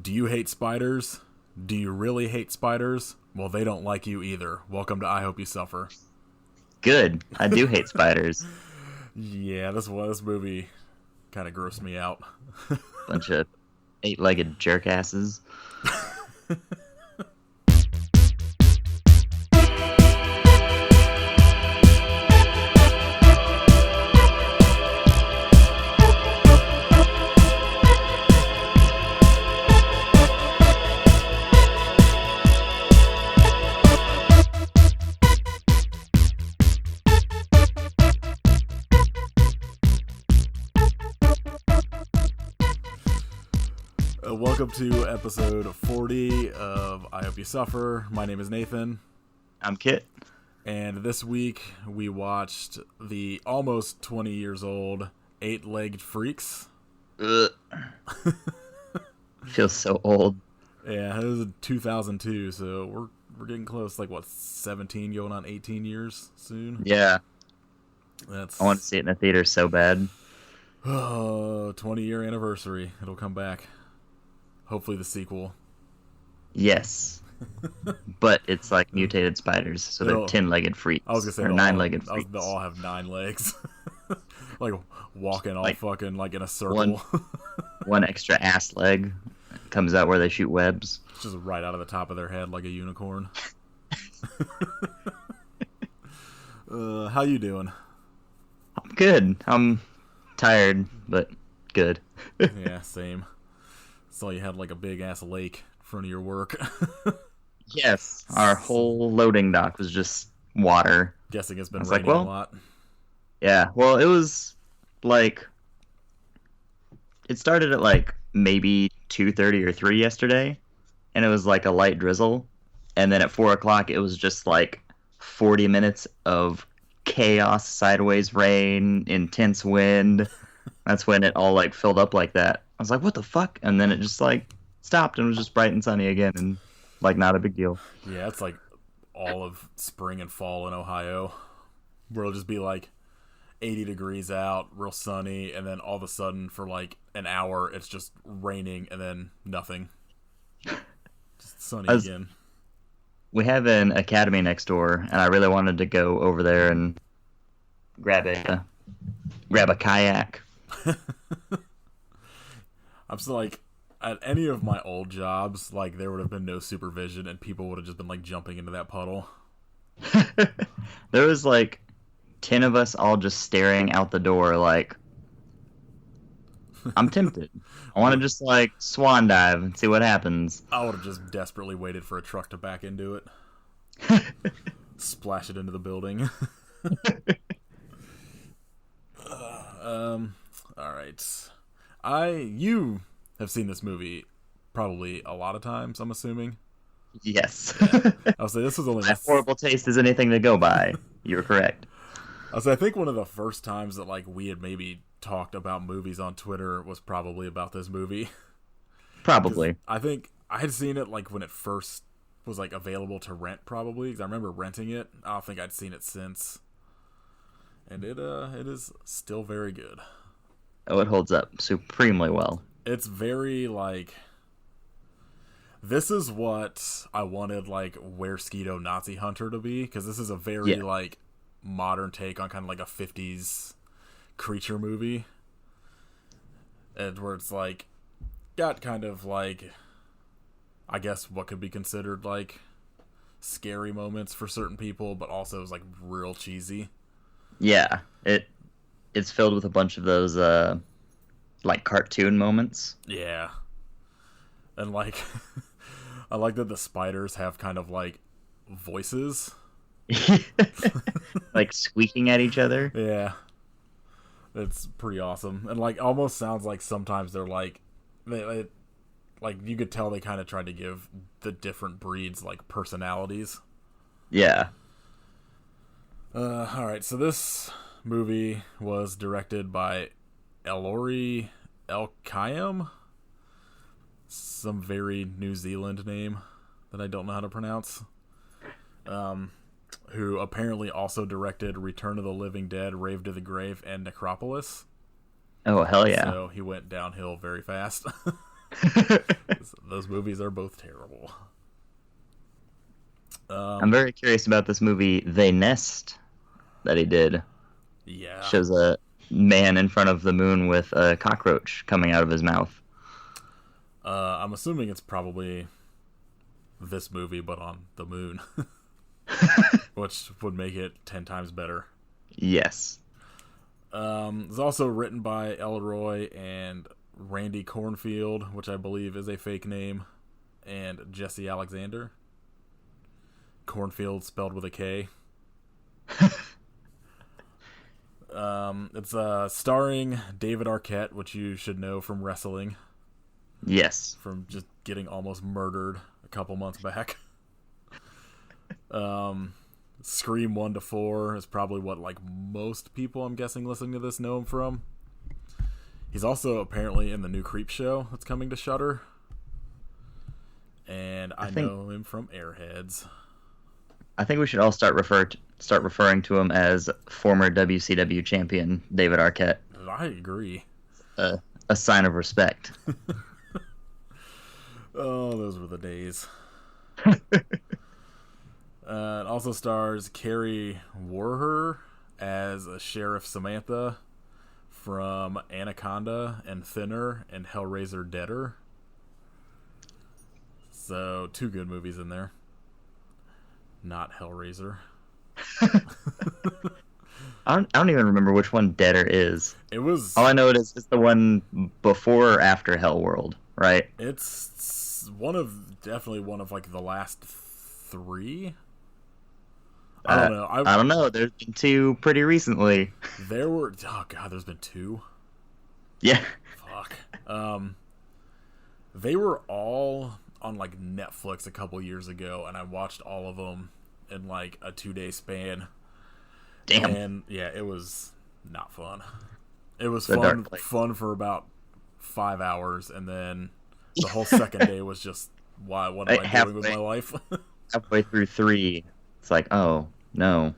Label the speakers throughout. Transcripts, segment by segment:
Speaker 1: Do you hate spiders? Do you really hate spiders? Well, they don't like you either. Welcome to I Hope You Suffer.
Speaker 2: Good. I do hate spiders.
Speaker 1: Yeah, this movie kind of grossed me out.
Speaker 2: Bunch of eight-legged jerkasses.
Speaker 1: Welcome to episode 40 of I Hope You Suffer. My name is Nathan.
Speaker 2: I'm Kit.
Speaker 1: And this week we watched the almost 20 years old Eight-Legged Freaks.
Speaker 2: Ugh. Feels so old.
Speaker 1: Yeah, it was in 2002, so we're getting close, 17 going on 18 years soon?
Speaker 2: Yeah.
Speaker 1: I
Speaker 2: want to see it in the theater so bad.
Speaker 1: 20-year anniversary. It'll come back. Hopefully the sequel.
Speaker 2: Yes. But it's like mutated spiders, so they're 10-legged freaks.
Speaker 1: I was going to say,
Speaker 2: or 9-legged freaks.
Speaker 1: They'll all have 9 legs. Walking all fucking in a circle.
Speaker 2: One extra ass leg comes out where they shoot webs.
Speaker 1: Just right out of the top of their head like a unicorn. How you doing?
Speaker 2: I'm good. I'm tired, but good.
Speaker 1: Yeah, same. Saw you had a big ass lake in front of your work.
Speaker 2: Yes, our whole loading dock was just water.
Speaker 1: Guessing it's been raining a lot.
Speaker 2: Yeah, well, it was it started at maybe 2:30 or 3 yesterday, and it was a light drizzle, and then at 4 o'clock it was just 40 minutes of chaos, sideways rain, intense wind. That's when it all filled up like that. I was like, what the fuck? And then it just stopped and was just bright and sunny again, and not a big deal.
Speaker 1: Yeah, it's all of spring and fall in Ohio, where it'll just be 80 degrees out, real sunny, and then all of a sudden for an hour it's just raining and then nothing. Just sunny again.
Speaker 2: We have an academy next door, and I really wanted to go over there and grab a kayak.
Speaker 1: I'm still at any of my old jobs, there would have been no supervision and people would have just been jumping into that puddle.
Speaker 2: There was 10 of us all just staring out the door I'm tempted. I want to just swan dive and see what happens.
Speaker 1: I would have just desperately waited for a truck to back into it. Splash it into the building. Alright. You have seen this movie probably a lot of times, I'm assuming.
Speaker 2: Yes.
Speaker 1: Yeah. I'll say this was only
Speaker 2: my horrible taste is anything to go by. You're correct.
Speaker 1: I'll say I think one of the first times that we had maybe talked about movies on Twitter was probably about this movie.
Speaker 2: Probably.
Speaker 1: I think I had seen it when it first was available to rent, probably, because I remember renting it. I don't think I'd seen it since. And it is still very good.
Speaker 2: Oh, it holds up supremely well.
Speaker 1: It's very this is what I wanted Where Skeeto Nazi Hunter to be, because this is a very modern take on kind of a 50s creature movie, and where it's got kind of I guess what could be considered scary moments for certain people, but also is real cheesy.
Speaker 2: Yeah, it's filled with a bunch of those cartoon moments.
Speaker 1: Yeah. And I like that the spiders have kind of voices.
Speaker 2: Squeaking at each other.
Speaker 1: Yeah. It's pretty awesome. And almost sounds sometimes they're they you could tell they kind of tried to give the different breeds personalities.
Speaker 2: Yeah.
Speaker 1: Alright, so this movie was directed by Elori El-Kayem, some very New Zealand name that I don't know how to pronounce, who apparently also directed Return of the Living Dead, Rave to the Grave, and Necropolis.
Speaker 2: Oh, hell yeah.
Speaker 1: So he went downhill very fast. Those movies are both terrible.
Speaker 2: I'm very curious about this movie, They Nest, that he did.
Speaker 1: Yeah.
Speaker 2: Shows a man in front of the moon with a cockroach coming out of his mouth.
Speaker 1: I'm assuming it's probably this movie, but on the moon. Which would make it 10 times better.
Speaker 2: Yes.
Speaker 1: It's also written by Elroy and Randy Cornfield, which I believe is a fake name, and Jesse Alexander. Cornfield spelled with a K. It's starring David Arquette, which you should know from wrestling.
Speaker 2: Yes.
Speaker 1: From just getting almost murdered a couple months back. Scream 1 to 4 is probably what like most people, I'm guessing, listening to this know him from. He's also apparently in the new Creep show that's coming to Shudder. And I know him from Airheads.
Speaker 2: I think we should all start referring to him as former WCW champion David Arquette.
Speaker 1: I agree.
Speaker 2: A sign of respect.
Speaker 1: Oh, those were the days. It also stars Carrie Warher as Sheriff Samantha from Anaconda and Thinner and Hellraiser Deader. So, 2 good movies in there. Not Hellraiser.
Speaker 2: I don't even remember which one Deader is.
Speaker 1: It was...
Speaker 2: All I know is it's the one before or after Hellworld, right?
Speaker 1: It's definitely one of like the last 3. I don't know.
Speaker 2: I don't know. There's been 2 pretty recently.
Speaker 1: Oh god, there's been 2?
Speaker 2: Yeah.
Speaker 1: Fuck. They were all on like Netflix a couple years ago, and I watched all of them in like a 2-day span.
Speaker 2: Damn.
Speaker 1: And yeah, it was not fun. It was
Speaker 2: The
Speaker 1: fun for about 5 hours, and then the whole second day was just, what am I doing with my life?
Speaker 2: Halfway through 3, it's like, oh no.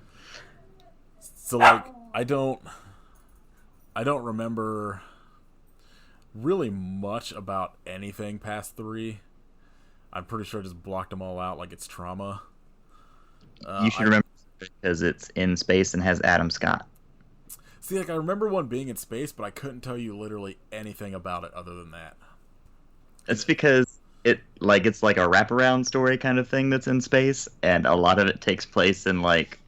Speaker 1: So like, I don't remember really much about anything past 3. I'm pretty sure I just blocked them all out like it's trauma.
Speaker 2: You should remember because it's in space and has Adam Scott.
Speaker 1: See, like I remember one being in space, but I couldn't tell you literally anything about it other than that.
Speaker 2: It's because it's like a wraparound story kind of thing that's in space, and a lot of it takes place in like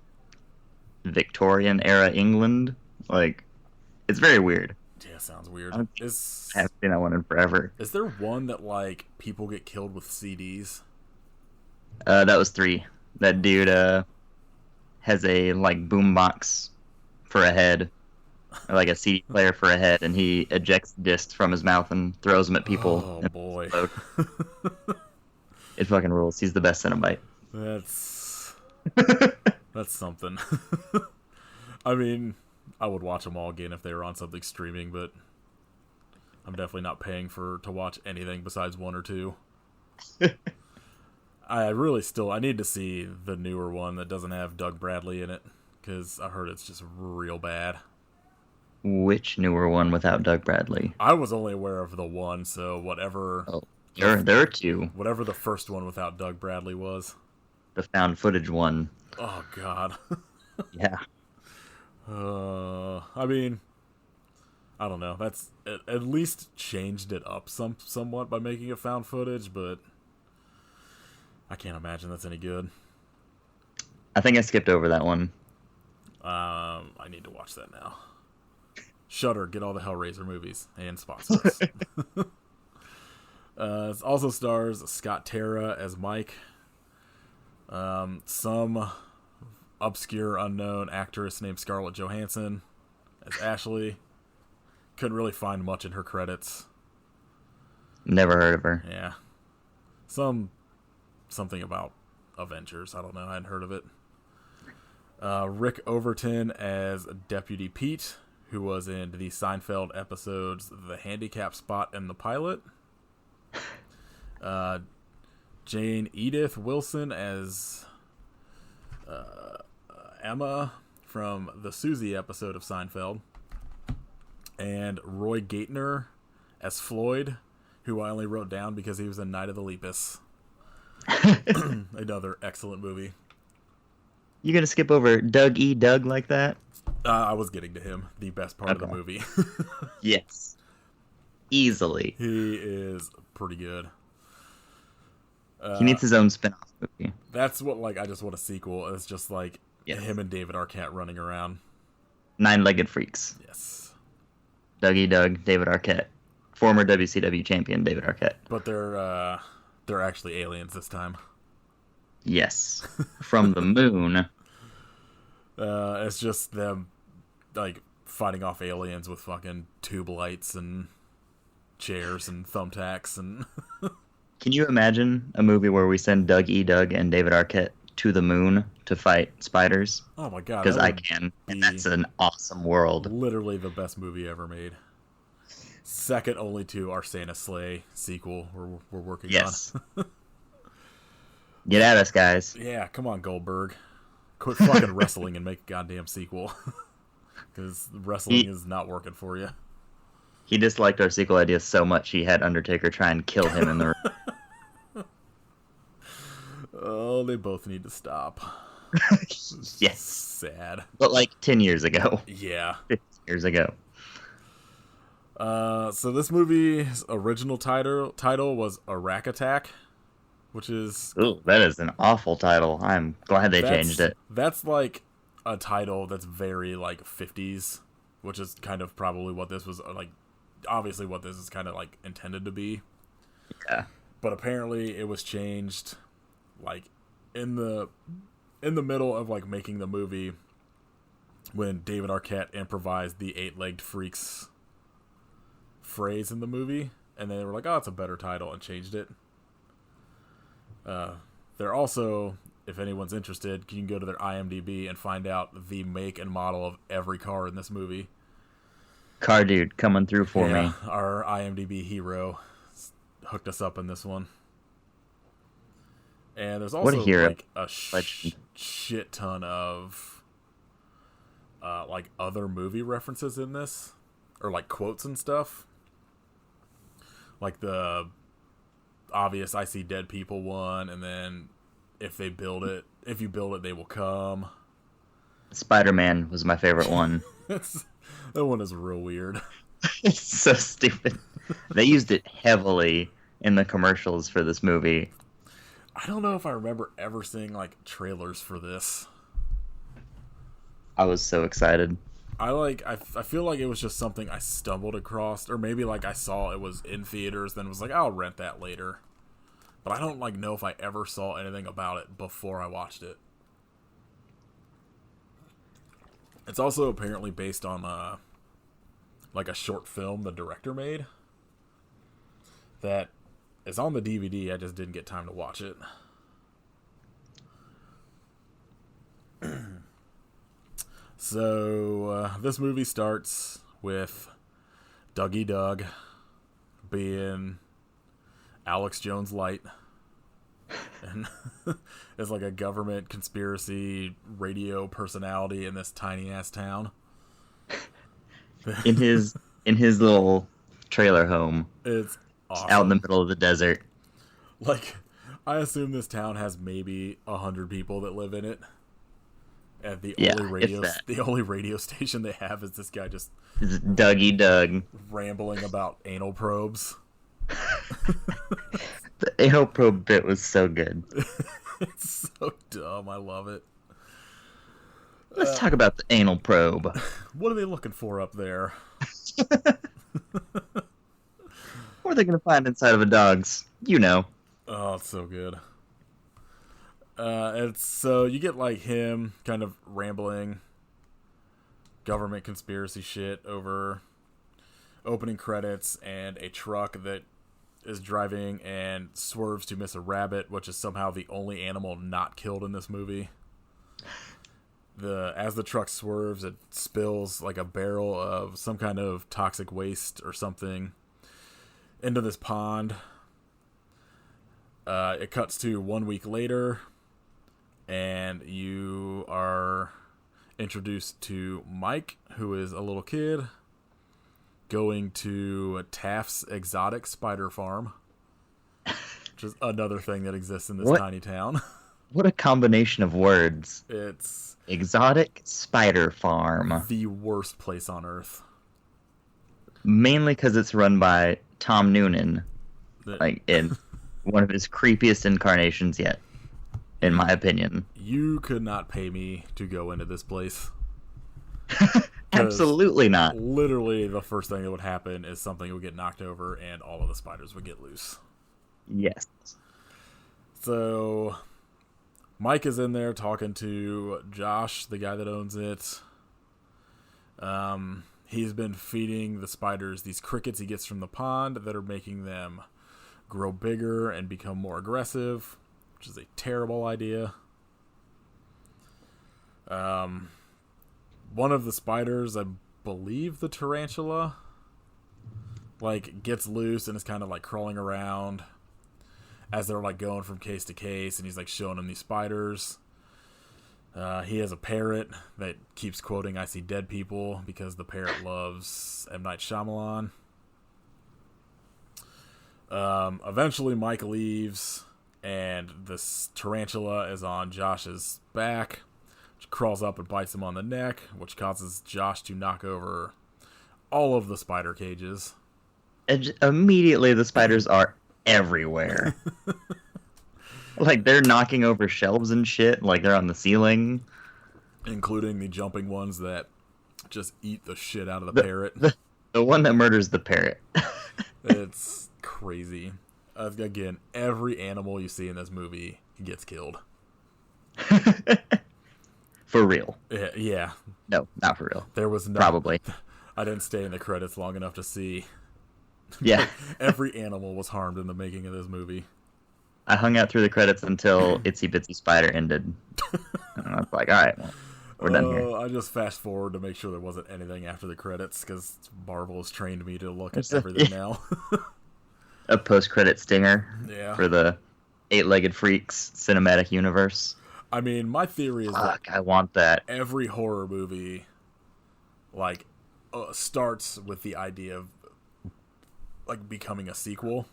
Speaker 2: Victorian era England. Like, it's very weird.
Speaker 1: Yeah, sounds weird.
Speaker 2: I haven't seen that one in forever.
Speaker 1: Is there one that like people get killed with CDs?
Speaker 2: That was 3. That dude has a like boombox for a head, or like a CD player for a head, and he ejects discs from his mouth and throws them at people.
Speaker 1: Oh boy.
Speaker 2: It fucking rules. He's the best Cenobite.
Speaker 1: That's something. I mean, I would watch them all again if they were on something streaming, but I'm definitely not paying to watch anything besides 1 or 2. I need to see the newer one that doesn't have Doug Bradley in it, because I heard it's just real bad.
Speaker 2: Which newer one without Doug Bradley?
Speaker 1: I was only aware of the one, so whatever.
Speaker 2: Oh, there are 2.
Speaker 1: Whatever the first one without Doug Bradley was.
Speaker 2: The found footage one.
Speaker 1: Oh god.
Speaker 2: Yeah.
Speaker 1: I mean, I don't know. That's at least changed it up somewhat by making it found footage, but I can't imagine that's any good.
Speaker 2: I think I skipped over that one.
Speaker 1: I need to watch that now. Shudder, get all the Hellraiser movies and sponsors. It also stars Scott Terra as Mike. Some obscure unknown actress named Scarlett Johansson as Ashley. Couldn't really find much in her credits.
Speaker 2: Never heard of her.
Speaker 1: Yeah. Something about Avengers. I don't know. I hadn't heard of it. Rick Overton as Deputy Pete, who was in the Seinfeld episodes The Handicap Spot and The Pilot. Jane Edith Wilson as Emma from the Susie episode of Seinfeld. And Roy Gaitner as Floyd, who I only wrote down because he was in Night of the Lepus. Another excellent movie.
Speaker 2: You gonna skip over Doug E. Doug like that?
Speaker 1: I was getting to him. The best part of the movie.
Speaker 2: Yes. Easily.
Speaker 1: He is pretty good.
Speaker 2: He needs his own spin-off movie.
Speaker 1: That's what, like, I just want a sequel. It's just, like, him and David Arquette running around.
Speaker 2: Nine-legged freaks.
Speaker 1: Yes.
Speaker 2: Doug E. Doug, David Arquette. Former WCW champion David Arquette.
Speaker 1: But they're actually aliens this time.
Speaker 2: Yes. From the moon.
Speaker 1: It's just them, like, fighting off aliens with fucking tube lights and chairs and thumbtacks and...
Speaker 2: Can you imagine a movie where we send Doug E. Doug and David Arquette to the moon to fight spiders?
Speaker 1: Oh my god.
Speaker 2: Because I can. And that's an awesome world.
Speaker 1: Literally the best movie ever made. Second only to our Santa Slay sequel we're working on.
Speaker 2: Get at us, guys.
Speaker 1: Yeah, come on, Goldberg. Quit fucking wrestling and make a goddamn sequel. Because wrestling is not working for you.
Speaker 2: He disliked our sequel idea so much he had Undertaker try and kill him in the ring.
Speaker 1: Oh, they both need to stop.
Speaker 2: Yes.
Speaker 1: Sad.
Speaker 2: But like 10 years ago.
Speaker 1: Yeah.
Speaker 2: 15 years ago.
Speaker 1: So this movie's original title was Iraq Attack, which is...
Speaker 2: Ooh, that is an awful title. I'm glad they changed it.
Speaker 1: That's like a title that's very like 50s, which is kind of probably what this was like. Obviously what this is kind of like intended to be.
Speaker 2: Yeah.
Speaker 1: But apparently it was changed like in the middle of like making the movie when David Arquette improvised the 8-legged freaks phrase in the movie, and they were like, oh, it's a better title, and changed it. They're also, if anyone's interested, you can go to their IMDb and find out the make and model of every car in this movie.
Speaker 2: Car dude coming through for me.
Speaker 1: Our IMDb hero hooked us up in this one. And there's also like a shit ton of like other movie references in this, or like quotes and stuff. Like the obvious "I see dead people" one, and then if you build it, they will come.
Speaker 2: Spider-Man was my favorite one.
Speaker 1: That one is real weird.
Speaker 2: It's so stupid. They used it heavily in the commercials for this movie.
Speaker 1: I don't know if I remember ever seeing like trailers for this.
Speaker 2: I was so excited.
Speaker 1: I feel like it was just something I stumbled across, or maybe like I saw it was in theaters, then was like, I'll rent that later. But I don't like know if I ever saw anything about it before I watched it. It's also apparently based on like a short film the director made that is on the DVD. I just didn't get time to watch it. So this movie starts with Dougie Doug being Alex Jones Light, and is like a government conspiracy radio personality in this tiny ass town.
Speaker 2: in his little trailer home.
Speaker 1: It's awesome.
Speaker 2: Out in the middle of the desert.
Speaker 1: Like, I assume this town has maybe 100 people that live in it. And the only radio station they have is this guy just
Speaker 2: it's Dougie Doug
Speaker 1: rambling about anal probes.
Speaker 2: The anal probe bit was so good.
Speaker 1: It's so dumb. I love it.
Speaker 2: Let's talk about the anal probe.
Speaker 1: What are they looking for up there?
Speaker 2: What are they going to find inside of a dog's? You know.
Speaker 1: Oh, it's so good. It's so you get like him kind of rambling government conspiracy shit over opening credits and a truck that is driving and swerves to miss a rabbit, which is somehow the only animal not killed in this movie. As the truck swerves, it spills like a barrel of some kind of toxic waste or something into this pond. It cuts to 1 week later, and you are introduced to Mike, who is a little kid going to Taft's Exotic Spider Farm, which is another thing that exists in this tiny town.
Speaker 2: What a combination of words.
Speaker 1: It's
Speaker 2: Exotic Spider Farm.
Speaker 1: the worst place on Earth.
Speaker 2: Mainly because it's run by Tom Noonan, like in one of his creepiest incarnations yet, in my opinion.
Speaker 1: You could not pay me to go into this place.
Speaker 2: Absolutely not.
Speaker 1: Literally, the first thing that would happen is something would get knocked over and all of the spiders would get loose.
Speaker 2: Yes.
Speaker 1: So, Mike is in there talking to Josh, the guy that owns it. He's been feeding the spiders these crickets he gets from the pond that are making them grow bigger and become more aggressive, which is a terrible idea. One of the spiders, I believe the tarantula, like gets loose and is kind of like crawling around as they're like going from case to case, and he's like showing them these spiders. He has a parrot that keeps quoting "I see dead people" because the parrot loves M. Night Shyamalan. Eventually Mike leaves and this tarantula is on Josh's back, which crawls up and bites him on the neck, which causes Josh to knock over all of the spider cages.
Speaker 2: And immediately the spiders are everywhere. Like, they're knocking over shelves and shit, like they're on the ceiling.
Speaker 1: Including the jumping ones that just eat the shit out of the parrot.
Speaker 2: The one that murders the parrot.
Speaker 1: It's crazy. Again, every animal you see in this movie gets killed.
Speaker 2: For real.
Speaker 1: Yeah.
Speaker 2: No, not for real.
Speaker 1: There was no...
Speaker 2: Probably.
Speaker 1: I didn't stay in the credits long enough to see.
Speaker 2: Yeah.
Speaker 1: Every animal was harmed in the making of this movie.
Speaker 2: I hung out through the credits until Itsy Bitsy Spider ended. And I was like, alright, well, we're done here.
Speaker 1: I just fast forward to make sure there wasn't anything after the credits, because Marvel has trained me to look at everything now.
Speaker 2: A post-credit stinger for the Eight-Legged Freaks cinematic universe.
Speaker 1: I mean, my theory is
Speaker 2: that I want that.
Speaker 1: Every horror movie, like, starts with the idea of, like, becoming a sequel.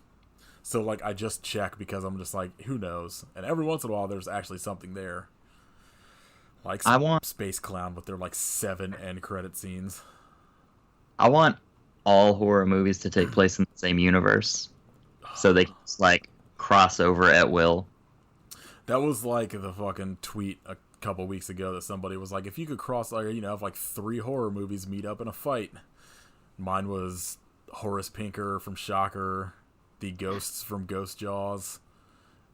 Speaker 1: So, like, I just check because I'm just like, who knows? And every once in a while, there's actually something there. Like Space Clown with their, like, 7 end credit scenes.
Speaker 2: I want all horror movies to take place in the same universe. So they can just, like, cross over at will.
Speaker 1: That was, like, the fucking tweet a couple weeks ago that somebody was like, if you could cross, like, you know, have, like, 3 horror movies meet up in a fight. Mine was Horace Pinker from Shocker, the ghosts from Ghost Jaws,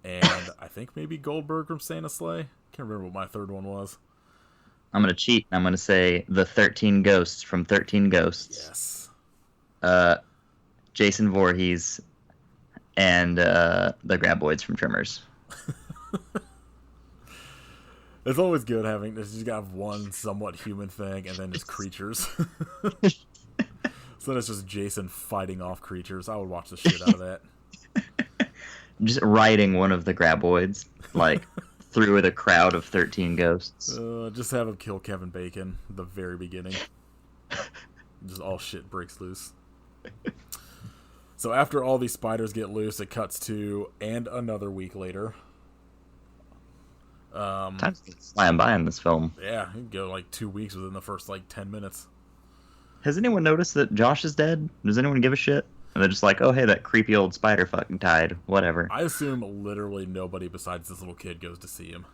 Speaker 1: and I think maybe Goldberg from Santa Slay. Can't remember what my third one was.
Speaker 2: I'm going to cheat. I'm going to say the 13 Ghosts from 13 Ghosts.
Speaker 1: Yes.
Speaker 2: Jason Voorhees and the Graboids from Tremors.
Speaker 1: It's always good having this. You got one somewhat human thing and then just creatures. So then it's just Jason fighting off creatures. I would watch the shit out of that.
Speaker 2: Just riding one of the Graboids, like, through the crowd of 13 ghosts.
Speaker 1: Just have him kill Kevin Bacon at the very beginning. Just all shit breaks loose. So after all these spiders get loose, it cuts to, and another week later.
Speaker 2: Time's flying by in this film.
Speaker 1: Yeah, you can go like 2 weeks within the first like 10 minutes.
Speaker 2: Has anyone noticed that Josh is dead? Does anyone give a shit? And they're just like, oh, hey, that creepy old spider fucking died. Whatever.
Speaker 1: I assume literally nobody besides this little kid goes to see him.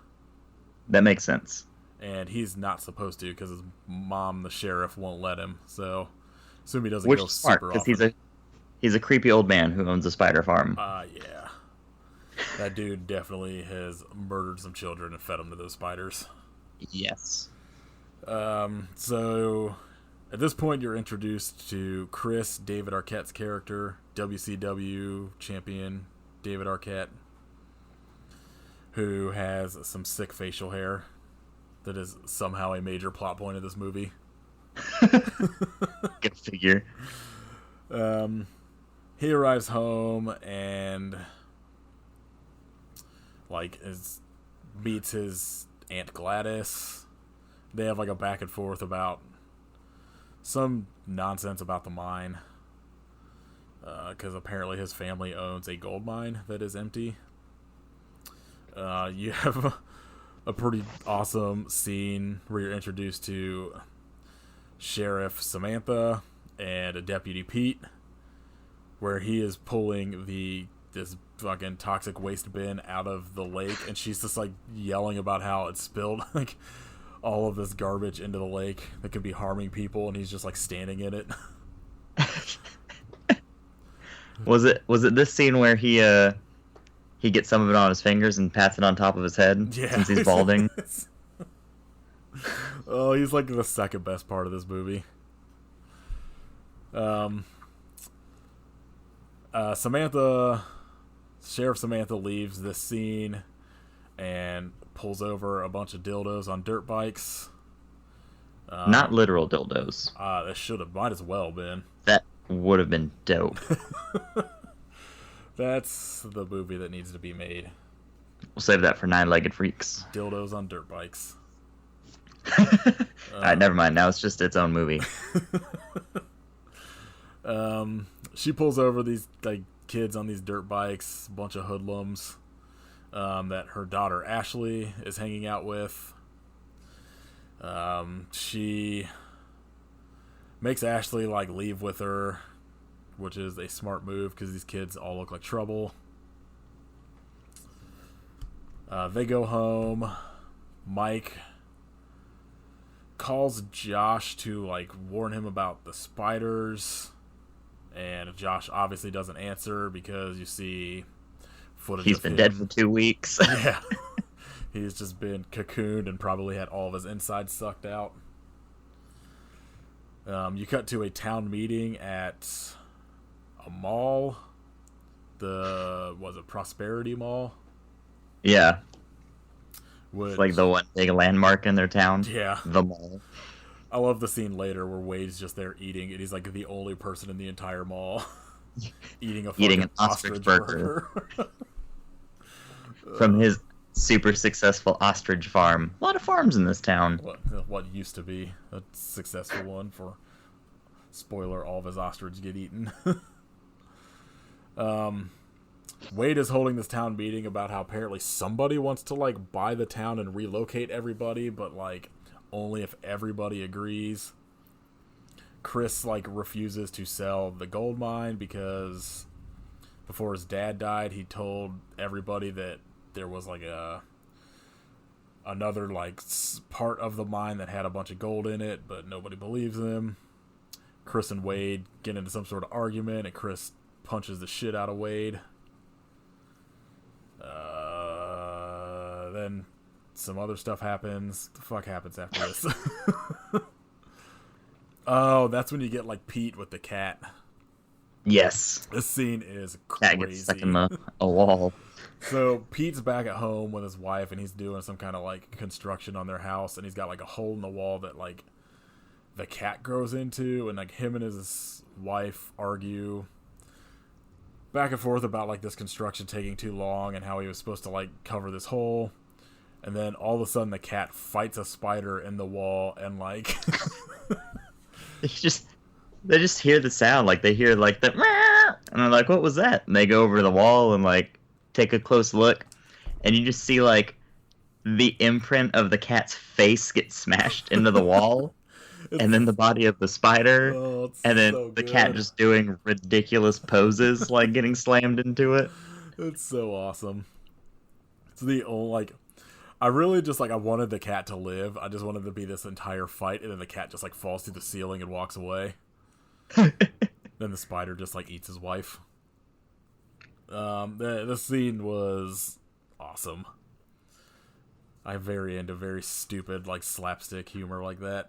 Speaker 2: That makes sense.
Speaker 1: And he's not supposed to because his mom, the sheriff, won't let him. So, assume he doesn't
Speaker 2: Which
Speaker 1: go
Speaker 2: is smart,
Speaker 1: super
Speaker 2: because
Speaker 1: often.
Speaker 2: he's a creepy old man who owns a spider farm.
Speaker 1: Yeah. That dude definitely has murdered some children and fed them to those spiders.
Speaker 2: Yes.
Speaker 1: So, at this point, you're introduced to Chris, David Arquette's character, WCW champion David Arquette, who has some sick facial hair that is somehow a major plot point of this movie.
Speaker 2: Get a figure.
Speaker 1: He arrives home and meets his Aunt Gladys. They have like a back and forth about some nonsense about the mine. Because apparently his family owns a gold mine that is empty. You have a pretty awesome scene where you're introduced to Sheriff Samantha and a Deputy Pete, where he is pulling this fucking toxic waste bin out of the lake, and she's just like yelling about how it spilled like all of this garbage into the lake that could be harming people, and he's just like standing in it.
Speaker 2: Was it this scene where he gets some of it on his fingers and pats it on top of his head since he's balding?
Speaker 1: Oh, he's like the second best part of this movie. Sheriff Samantha leaves this scene and pulls over a bunch of dildos on dirt bikes.
Speaker 2: Not literal dildos.
Speaker 1: That might as well been.
Speaker 2: That would have been dope.
Speaker 1: That's the movie that needs to be made.
Speaker 2: We'll save that for Nine-Legged Freaks.
Speaker 1: Dildos on dirt bikes.
Speaker 2: Alright, never mind. Now it's just its own movie.
Speaker 1: She pulls over these like kids on these dirt bikes, a bunch of hoodlums that her daughter Ashley is hanging out with. She makes Ashley like leave with her, which is a smart move because these kids all look like trouble. They go home. Mike calls Josh to like warn him about the spiders, and Josh obviously doesn't answer because you see footage.
Speaker 2: He's been dead for 2 weeks.
Speaker 1: Yeah. He's just been cocooned and probably had all of his insides sucked out. You cut to a town meeting at a mall. Was it Prosperity Mall?
Speaker 2: Yeah.
Speaker 1: It's
Speaker 2: like the one big landmark in their town.
Speaker 1: Yeah.
Speaker 2: The mall.
Speaker 1: I love the scene later where Wade's just there eating, and he's like the only person in the entire mall eating an
Speaker 2: ostrich burger. From his super successful ostrich farm. A lot of farms in this town.
Speaker 1: What used to be a successful one. For spoiler, all of his ostrich get eaten. Wade is holding this town meeting about how apparently somebody wants to like buy the town and relocate everybody, but like only if everybody agrees. Chris like refuses to sell the gold mine because before his dad died, he told everybody that there was like another like part of the mine that had a bunch of gold in it, but nobody believes him. Chris and Wade get into some sort of argument, and Chris punches the shit out of Wade. Then some other stuff happens. The fuck happens after this? Oh, that's when you get like Pete with the cat.
Speaker 2: Yes.
Speaker 1: This scene is crazy.
Speaker 2: Cat gets stuck in a wall.
Speaker 1: So Pete's back at home with his wife, and he's doing some kind of like construction on their house, and he's got like a hole in the wall that like the cat grows into, and like him and his wife argue back and forth about like this construction taking too long and how he was supposed to like cover this hole. And then all of a sudden the cat fights a spider in the wall, and like
Speaker 2: they just hear the sound, like they hear like the and they're like, what was that? And they go over to the wall and like take a close look, and you just see like the imprint of the cat's face get smashed into the wall. And then the body of the spider, and then the cat just doing ridiculous poses, like getting slammed into it.
Speaker 1: It's so awesome. It's the only, like, I really just, like, I wanted the cat to live. I just wanted to be this entire fight, and then the cat just, like, falls through the ceiling and walks away. Then the spider just, like, eats his wife. The scene was awesome. I'm very into very stupid, like, slapstick humor like that.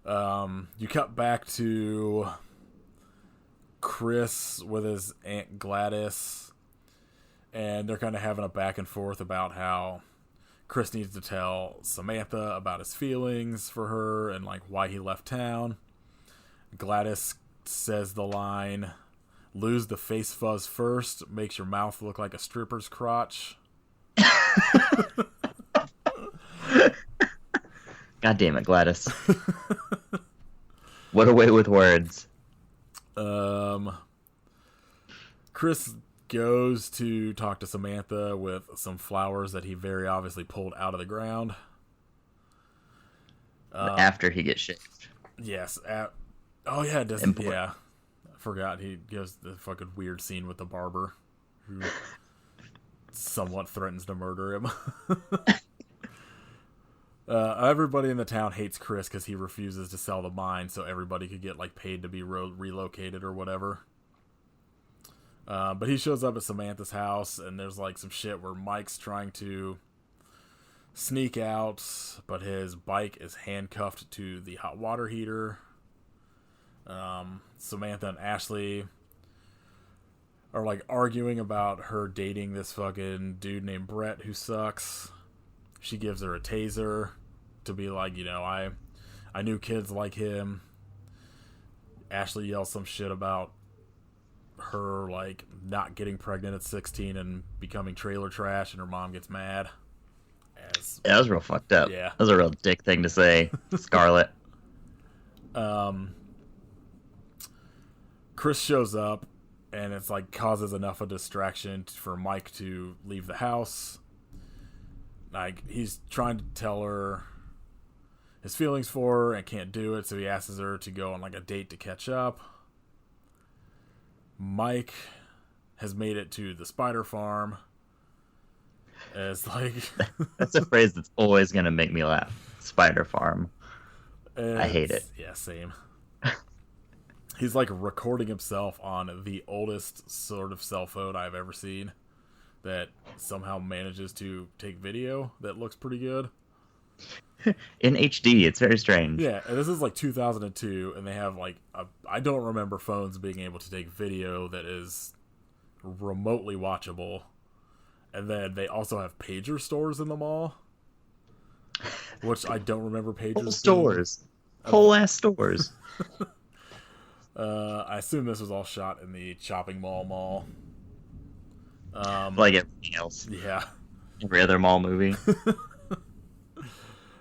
Speaker 1: You cut back to Chris with his Aunt Gladys, and they're kind of having a back and forth about how Chris needs to tell Samantha about his feelings for her and like why he left town. Gladys says the line, "Lose the face fuzz first, makes your mouth look like a stripper's crotch."
Speaker 2: God damn it, Gladys. What a way with words.
Speaker 1: Um, Chris goes to talk to Samantha with some flowers that he very obviously pulled out of the ground.
Speaker 2: After he gets shaved.
Speaker 1: Yes. Oh, yeah, it doesn't. Yeah. I forgot. He goes the fucking weird scene with the barber who somewhat threatens to murder him. Everybody in the town hates Chris because he refuses to sell the mine so everybody could get like paid to be relocated or whatever. But he shows up at Samantha's house and there's like some shit where Mike's trying to sneak out, but his bike is handcuffed to the hot water heater. Samantha and Ashley are like arguing about her dating this fucking dude named Brett who sucks. She gives her a taser to be like, you know, I knew kids like him. Ashley yells some shit about her like not getting pregnant at 16 and becoming trailer trash, and her mom gets mad.
Speaker 2: Yeah, that was real fucked up.
Speaker 1: Yeah.
Speaker 2: That was a real dick thing to say, Scarlett.
Speaker 1: Chris shows up, and it's like causes enough of a distraction for Mike to leave the house. Like, he's trying to tell her his feelings for her and can't do it, so he asks her to go on like a date to catch up. Mike has made it to the spider farm. It's like
Speaker 2: that's a phrase that's always gonna make me laugh. Spider farm. I hate it.
Speaker 1: Yeah, same. He's like recording himself on the oldest sort of cell phone I've ever seen that somehow manages to take video that looks pretty good.
Speaker 2: In HD, it's very strange.
Speaker 1: Yeah, and this is like 2002, and they have like I don't remember phones being able to take video that is remotely watchable. And then they also have pager stores in the mall, which I don't remember pagers.
Speaker 2: Whole stores, whole ass stores.
Speaker 1: I assume this was all shot in the Chopping Mall.
Speaker 2: Like everything else.
Speaker 1: Yeah.
Speaker 2: Every other mall movie.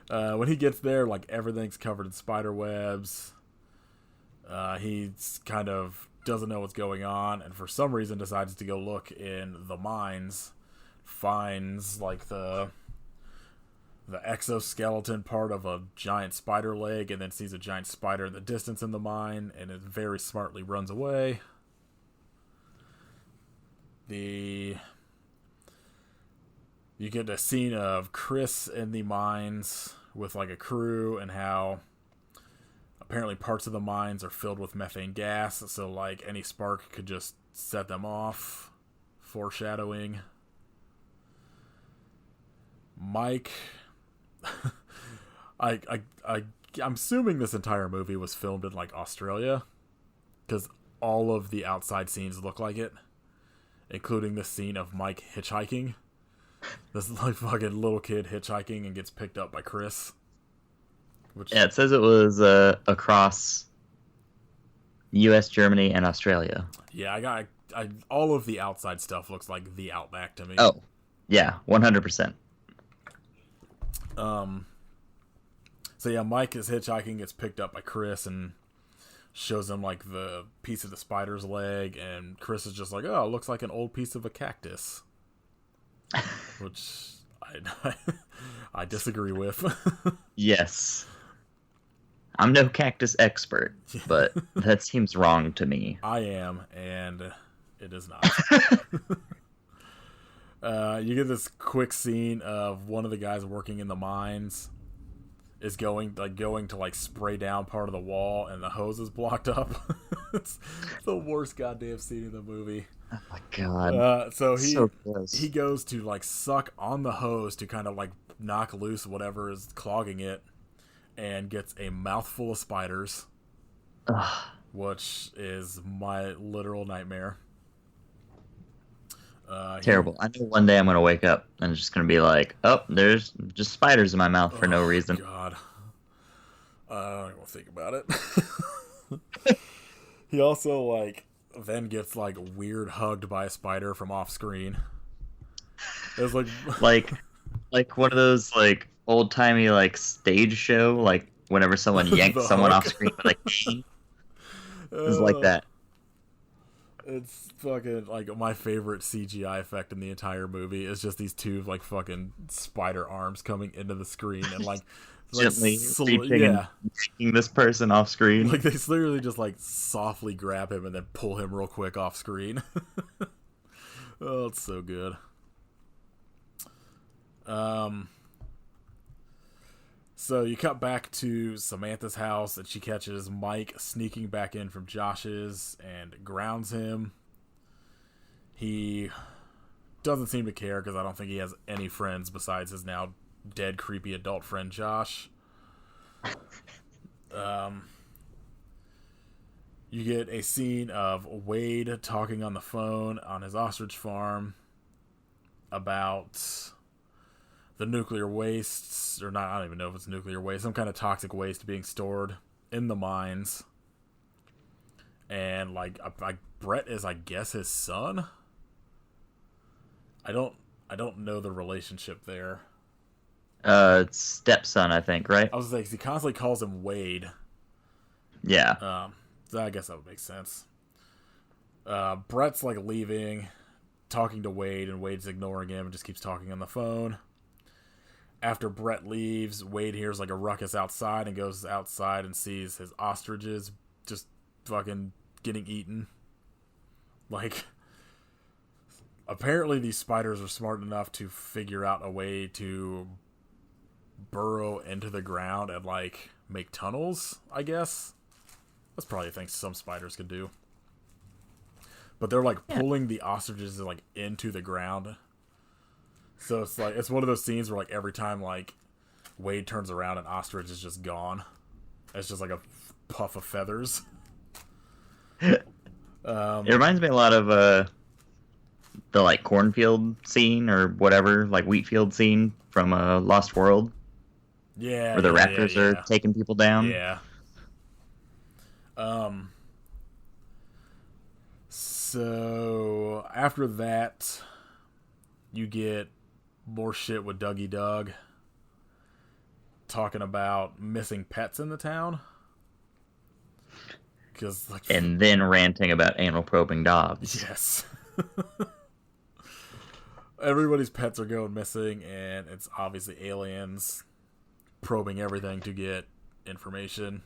Speaker 1: When he gets there, like everything's covered in spider webs. He's kind of doesn't know what's going on, and for some reason decides to go look in the mines. Finds like the exoskeleton part of a giant spider leg, and then sees a giant spider in the distance in the mine, and it very smartly runs away. You get a scene of Chris in the mines with like a crew, and how apparently parts of the mines are filled with methane gas, so like any spark could just set them off. Foreshadowing. Mike, I'm assuming this entire movie was filmed in like Australia, because all of the outside scenes look like it, including this scene of Mike hitchhiking. This like fucking little kid hitchhiking and gets picked up by Chris.
Speaker 2: Yeah, it says it was across U.S., Germany, and Australia.
Speaker 1: Yeah, all of the outside stuff looks like the Outback to me.
Speaker 2: Oh, yeah, 100%.
Speaker 1: So yeah, Mike is hitchhiking, gets picked up by Chris, and shows him like the piece of the spider's leg, and Chris is just like, "Oh, it looks like an old piece of a cactus," which I disagree with.
Speaker 2: Yes, I'm no cactus expert, but that seems wrong to me.
Speaker 1: I am, and it is not. You get this quick scene of one of the guys working in the mines is going to like spray down part of the wall, and the hose is blocked up. It's the worst goddamn scene in the movie.
Speaker 2: Oh my god!
Speaker 1: So he goes to like suck on the hose to kind of like knock loose whatever is clogging it, and gets a mouthful of spiders, which is my literal nightmare.
Speaker 2: Terrible. I know one day I'm going to wake up and it's just going to be like, oh, there's just spiders in my mouth for no reason.
Speaker 1: God. I don't even think about it. He also, like, then gets, like, weird hugged by a spider from off screen. It was like...
Speaker 2: like one of those, like, old timey like stage show, like whenever someone yanks
Speaker 1: The
Speaker 2: someone off
Speaker 1: hook.
Speaker 2: screen with a cane. It's like
Speaker 1: Uh,
Speaker 2: that.
Speaker 1: it's fucking like my favorite CGI effect in the entire movie is just these two like fucking spider arms coming into the screen and
Speaker 2: Gently reaching and
Speaker 1: yeah,
Speaker 2: yanking this person off screen.
Speaker 1: like they literally just like softly grab him and then pull him real quick off screen. Oh, it's so good. Um, so you cut back to Samantha's house and she catches Mike sneaking back in from Josh's and grounds him. He doesn't seem to care because I don't think he has any friends besides his now dead creepy adult friend Josh. You get a scene of Wade talking on the phone on his ostrich farm about the nuclear wastes, or not, I don't even know if it's nuclear waste, some kind of toxic waste being stored in the mines. And like Brett is, I guess, his son. I don't know the relationship there.
Speaker 2: Stepson, I think, right?
Speaker 1: I was like, he constantly calls him Wade.
Speaker 2: Yeah.
Speaker 1: So I guess that would make sense. Brett's like leaving, talking to Wade, and Wade's ignoring him and just keeps talking on the phone. After Brett leaves, Wade hears like a ruckus outside and goes outside and sees his ostriches just fucking getting eaten. Like, apparently these spiders are smart enough to figure out a way to burrow into the ground and like make tunnels, I guess. That's probably a thing some spiders could do. But they're like pulling the ostriches like into the ground. So it's like it's one of those scenes where like every time like Wade turns around, an ostrich is just gone. It's just like a puff of feathers.
Speaker 2: It reminds me a lot of the like cornfield scene or whatever, like wheat field scene from Lost World,
Speaker 1: Yeah,
Speaker 2: where the
Speaker 1: yeah,
Speaker 2: raptors
Speaker 1: yeah.
Speaker 2: are taking people down.
Speaker 1: Yeah. So after that, you get more shit with Dougie Doug talking about missing pets in the town. Cause like,
Speaker 2: And then ranting about anal probing dogs.
Speaker 1: yes. Everybody's pets are going missing, and it's obviously aliens probing everything to get information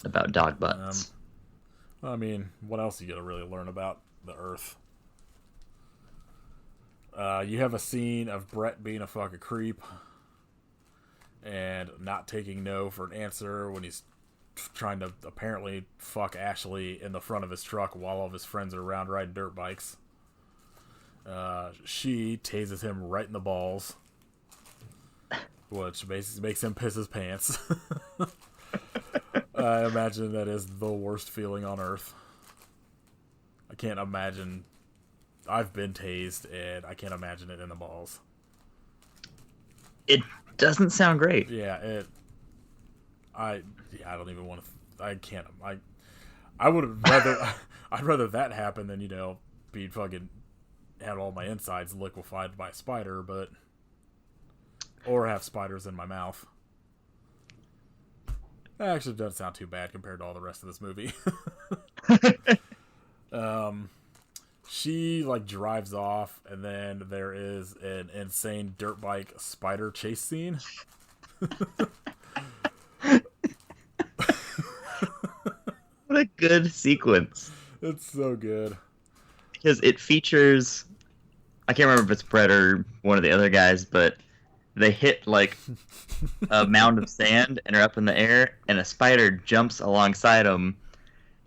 Speaker 2: About dog butts.
Speaker 1: I mean, what else are you gonna really learn about the Earth? You have a scene of Brett being a fucking creep and not taking no for an answer when he's trying to apparently fuck Ashley in the front of his truck while all of his friends are around riding dirt bikes. She tases him right in the balls, which basically makes him piss his pants. I imagine that is the worst feeling on earth. I can't imagine. I've been tased, and I can't imagine it in the balls.
Speaker 2: It doesn't sound great.
Speaker 1: Yeah, I don't even want to. I can't. I would rather. I'd rather that happen than be fucking had all my insides liquefied by a spider, or have spiders in my mouth. That actually doesn't sound too bad compared to all the rest of this movie. She like drives off, and then there is an insane dirt bike spider chase scene.
Speaker 2: What a good sequence.
Speaker 1: It's so good.
Speaker 2: Because it features, I can't remember if it's Brett or one of the other guys, but they hit like a mound of sand and are up in the air, and a spider jumps alongside them,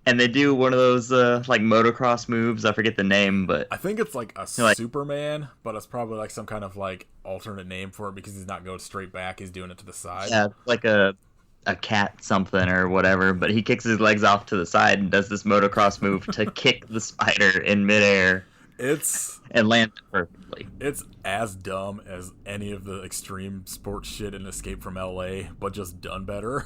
Speaker 2: and they do one of those like motocross moves. I forget the name, but
Speaker 1: I think it's like a Superman, but it's probably like some kind of like alternate name for it because he's not going straight back; he's doing it to the side.
Speaker 2: Yeah, like a cat something or whatever. But he kicks his legs off to the side and does this motocross move to kick the spider in midair. And land it perfectly.
Speaker 1: It's as dumb as any of the extreme sports shit in Escape from LA, but just done better.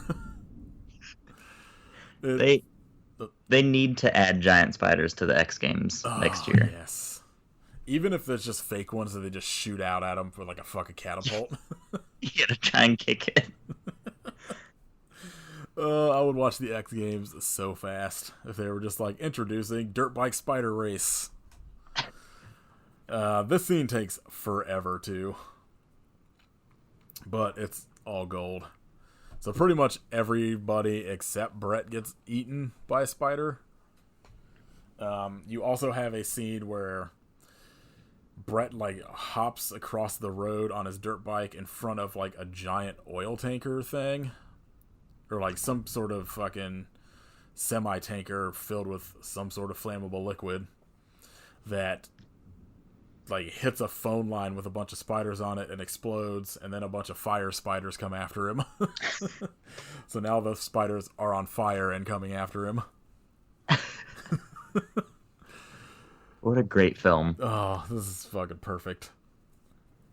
Speaker 2: They need to add giant spiders to the X Games next year.
Speaker 1: Yes. Even if it's just fake ones that they just shoot out at them with like a fucking catapult.
Speaker 2: You gotta try and kick it.
Speaker 1: I would watch the X Games so fast if they were just like introducing dirt bike spider race. This scene takes forever too, but it's all gold. So pretty much everybody except Brett gets eaten by a spider. You also have a scene where Brett like hops across the road on his dirt bike in front of like a giant oil tanker thing, or like some sort of fucking semi-tanker filled with some sort of flammable liquid that like hits a phone line with a bunch of spiders on it and explodes, and then a bunch of fire spiders come after him. So now the spiders are on fire and coming after him.
Speaker 2: What a great film.
Speaker 1: Oh, this is fucking perfect.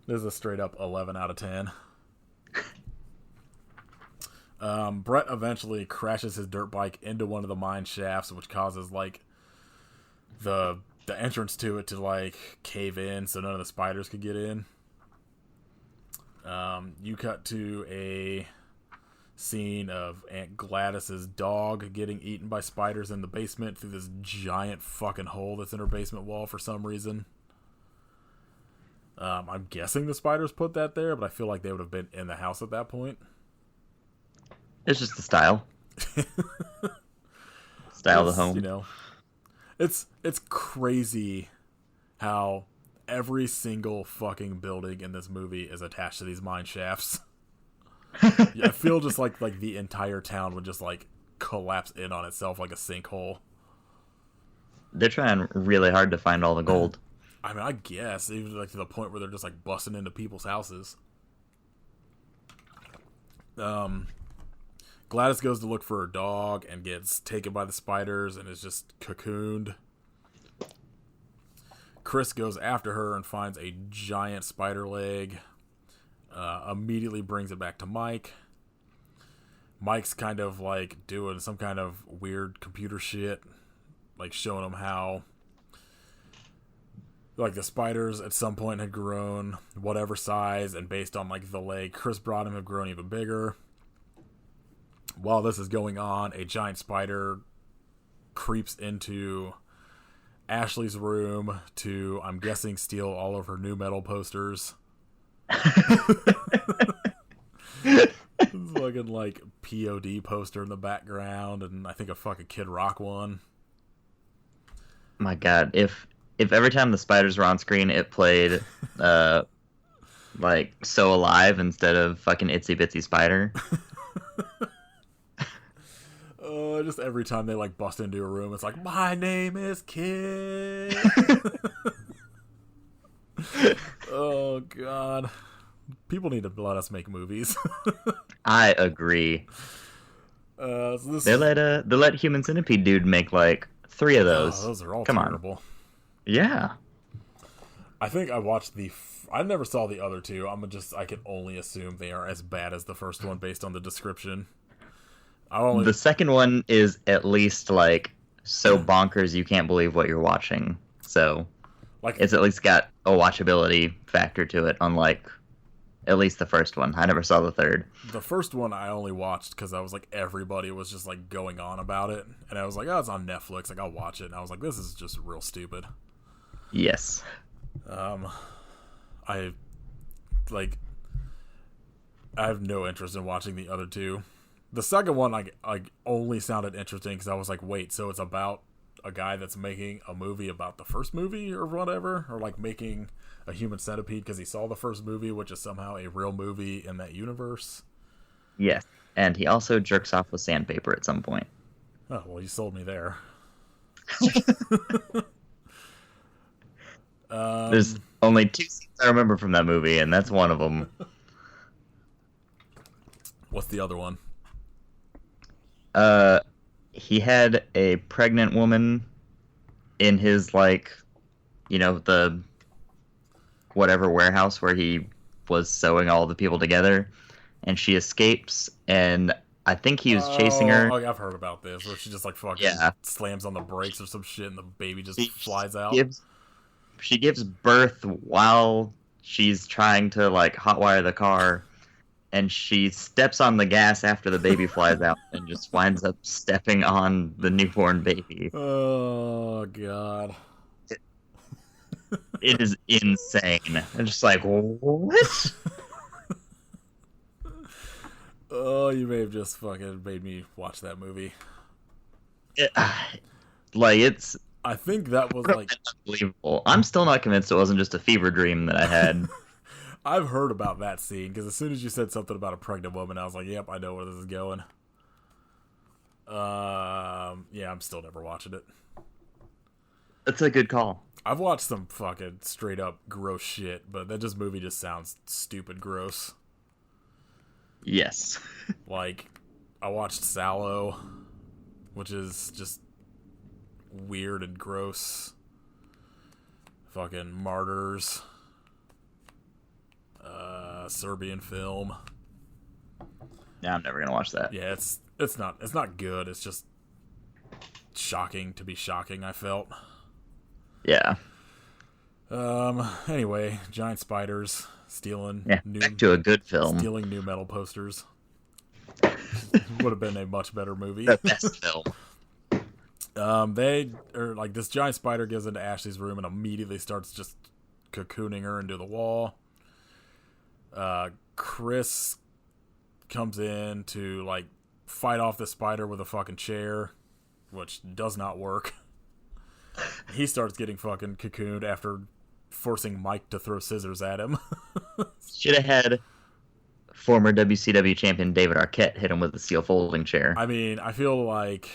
Speaker 1: This is a straight up 11 out of 10. Brett eventually crashes his dirt bike into one of the mine shafts, which causes like the entrance to it to like cave in so none of the spiders could get in. You cut to a scene of Aunt Gladys's dog getting eaten by spiders in the basement through this giant fucking hole that's in her basement wall for some reason. I'm guessing the spiders put that there, but I feel like they would have been in the house at that point.
Speaker 2: It's just the style. Style of the home.
Speaker 1: You know, it's crazy how every single fucking building in this movie is attached to these mine shafts. Yeah, I feel just like the entire town would just like collapse in on itself like a sinkhole.
Speaker 2: They're trying really hard to find all the gold.
Speaker 1: I mean, I guess even like to the point where they're just like busting into people's houses. Gladys goes to look for her dog and gets taken by the spiders and is just cocooned. Chris goes after her and finds a giant spider leg. Immediately brings it back to Mike. Mike's kind of like doing some kind of weird computer shit, like showing him how like the spiders at some point had grown whatever size, and based on like the leg Chris brought him have grown even bigger. While this is going on, a giant spider creeps into Ashley's room to, I'm guessing, steal all of her new metal posters. Fucking like POD poster in the background, and I think a fucking Kid Rock one.
Speaker 2: My God, if every time the spiders were on screen, it played like So Alive instead of fucking Itsy Bitsy Spider.
Speaker 1: Just every time they like bust into a room, it's like, my name is Kid. Oh God, people need to let us make movies.
Speaker 2: I agree.
Speaker 1: So
Speaker 2: they let Human Centipede dude make like 3 of those.
Speaker 1: Oh, those are all
Speaker 2: Come
Speaker 1: terrible.
Speaker 2: On. Yeah.
Speaker 1: I think I watched I never saw the other 2. I can only assume they are as bad as the first one based on the description. The
Speaker 2: second one is at least like so bonkers you can't believe what you're watching. So like it's at least got a watchability factor to it, unlike at least the first one. I never saw the third.
Speaker 1: The first one I only watched because I was like, everybody was just like going on about it, and I was like, oh, it's on Netflix, like I'll watch it, and I was like, this is just real stupid.
Speaker 2: Yes.
Speaker 1: I have no interest in watching the other 2. The second one like only sounded interesting because I was like, wait, so it's about a guy that's making a movie about the first movie or whatever, or like making a Human Centipede because he saw the first movie, which is somehow a real movie in that universe.
Speaker 2: Yes, and he also jerks off with sandpaper at some point.
Speaker 1: Oh, well, you sold me there.
Speaker 2: There's only 2 scenes I remember from that movie, and that's one of them.
Speaker 1: What's the other one?
Speaker 2: He had a pregnant woman in his, like, you know, the whatever warehouse where he was sewing all the people together, and she escapes, and I think he was chasing her.
Speaker 1: Oh, I've heard about this, where she just, like, fucking slams on the brakes or some shit, and the baby just flies out.
Speaker 2: she gives birth while she's trying to like hotwire the car, and she steps on the gas after the baby flies out and just winds up stepping on the newborn baby.
Speaker 1: Oh god.
Speaker 2: It is insane. I'm just like, what?
Speaker 1: Oh, you may have just fucking made me watch that movie.
Speaker 2: It's
Speaker 1: I think that was like
Speaker 2: unbelievable. I'm still not convinced it wasn't just a fever dream that I had.
Speaker 1: I've heard about that scene because as soon as you said something about a pregnant woman, I was like, "Yep, I know where this is going." Yeah, I'm still never watching it.
Speaker 2: That's a good call.
Speaker 1: I've watched some fucking straight up gross shit, but that movie just sounds stupid gross.
Speaker 2: Yes.
Speaker 1: Like, I watched Sallow, which is just weird and gross. Fucking Martyrs. Serbian film.
Speaker 2: Yeah, I'm never gonna watch that.
Speaker 1: Yeah, it's not good. It's just shocking to be shocking, I felt.
Speaker 2: Yeah.
Speaker 1: Anyway, giant spiders stealing
Speaker 2: back to a good film.
Speaker 1: Stealing new metal posters. Would have been a much better movie.
Speaker 2: The best film.
Speaker 1: This giant spider goes into Ashley's room and immediately starts just cocooning her into the wall. Chris comes in to like fight off the spider with a fucking chair, which does not work. He starts getting fucking cocooned after forcing Mike to throw scissors at him.
Speaker 2: Should have had former WCW champion David Arquette hit him with a steel folding chair.
Speaker 1: I mean, I feel like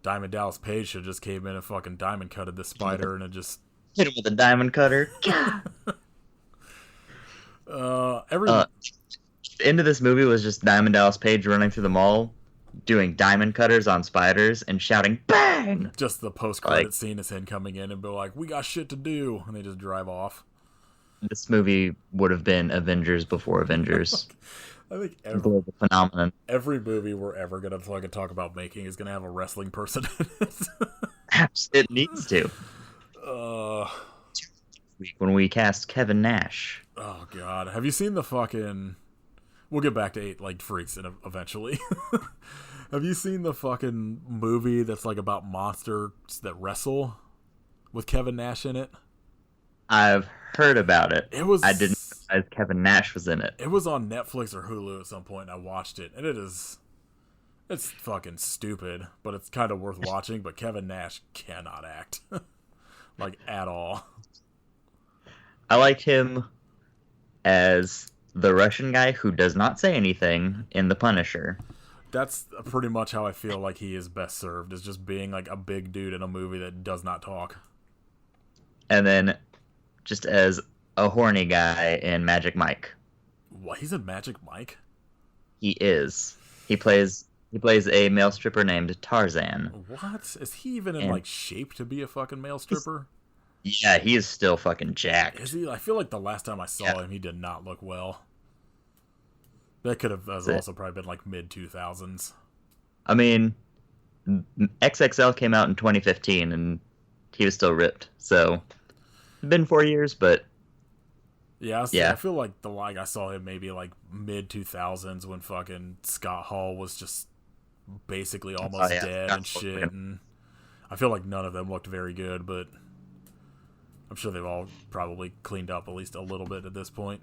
Speaker 1: Diamond Dallas Page should have just came in and fucking diamond cutted the spider and it just
Speaker 2: hit him with a diamond cutter. The end of this movie was just Diamond Dallas Page running through the mall, doing diamond cutters on spiders and shouting "bang!"
Speaker 1: Just the post-credit scene is him coming in and be like, "We got shit to do," and they just drive off.
Speaker 2: This movie would have been Avengers before Avengers.
Speaker 1: I think
Speaker 2: global phenomenon.
Speaker 1: Every movie we're ever gonna fucking talk about making is gonna have a wrestling person in it.
Speaker 2: It needs to. When we cast Kevin Nash.
Speaker 1: Oh god, have you seen the fucking? We'll get back to 8-Legged Freaks eventually. Have you seen the fucking movie that's like about monsters that wrestle with Kevin Nash in it?
Speaker 2: I've heard about it. I didn't realize Kevin Nash was in it.
Speaker 1: It was on Netflix or Hulu at some point, and I watched it, and it's fucking stupid, but it's kind of worth watching, but Kevin Nash cannot act. Like, at all.
Speaker 2: I liked him as the Russian guy who does not say anything in The Punisher.
Speaker 1: That's pretty much how I feel like he is best served, is just being like a big dude in a movie that does not talk.
Speaker 2: And then just as a horny guy in Magic Mike.
Speaker 1: What? He's in Magic Mike?
Speaker 2: He is. He plays a male stripper named Tarzan.
Speaker 1: What? Is he even in like shape to be a fucking male stripper?
Speaker 2: Yeah, he is still fucking jacked.
Speaker 1: Is he? I feel like the last time I saw him, he did not look well. That could have also probably been like mid-2000s.
Speaker 2: I mean, XXL came out in 2015, and he was still ripped. So, it's been 4 years, but
Speaker 1: yeah, I feel like I saw him maybe like mid-2000s when fucking Scott Hall was just basically almost dead and shit. And I feel like none of them looked very good, but I'm sure they've all probably cleaned up at least a little bit at this point.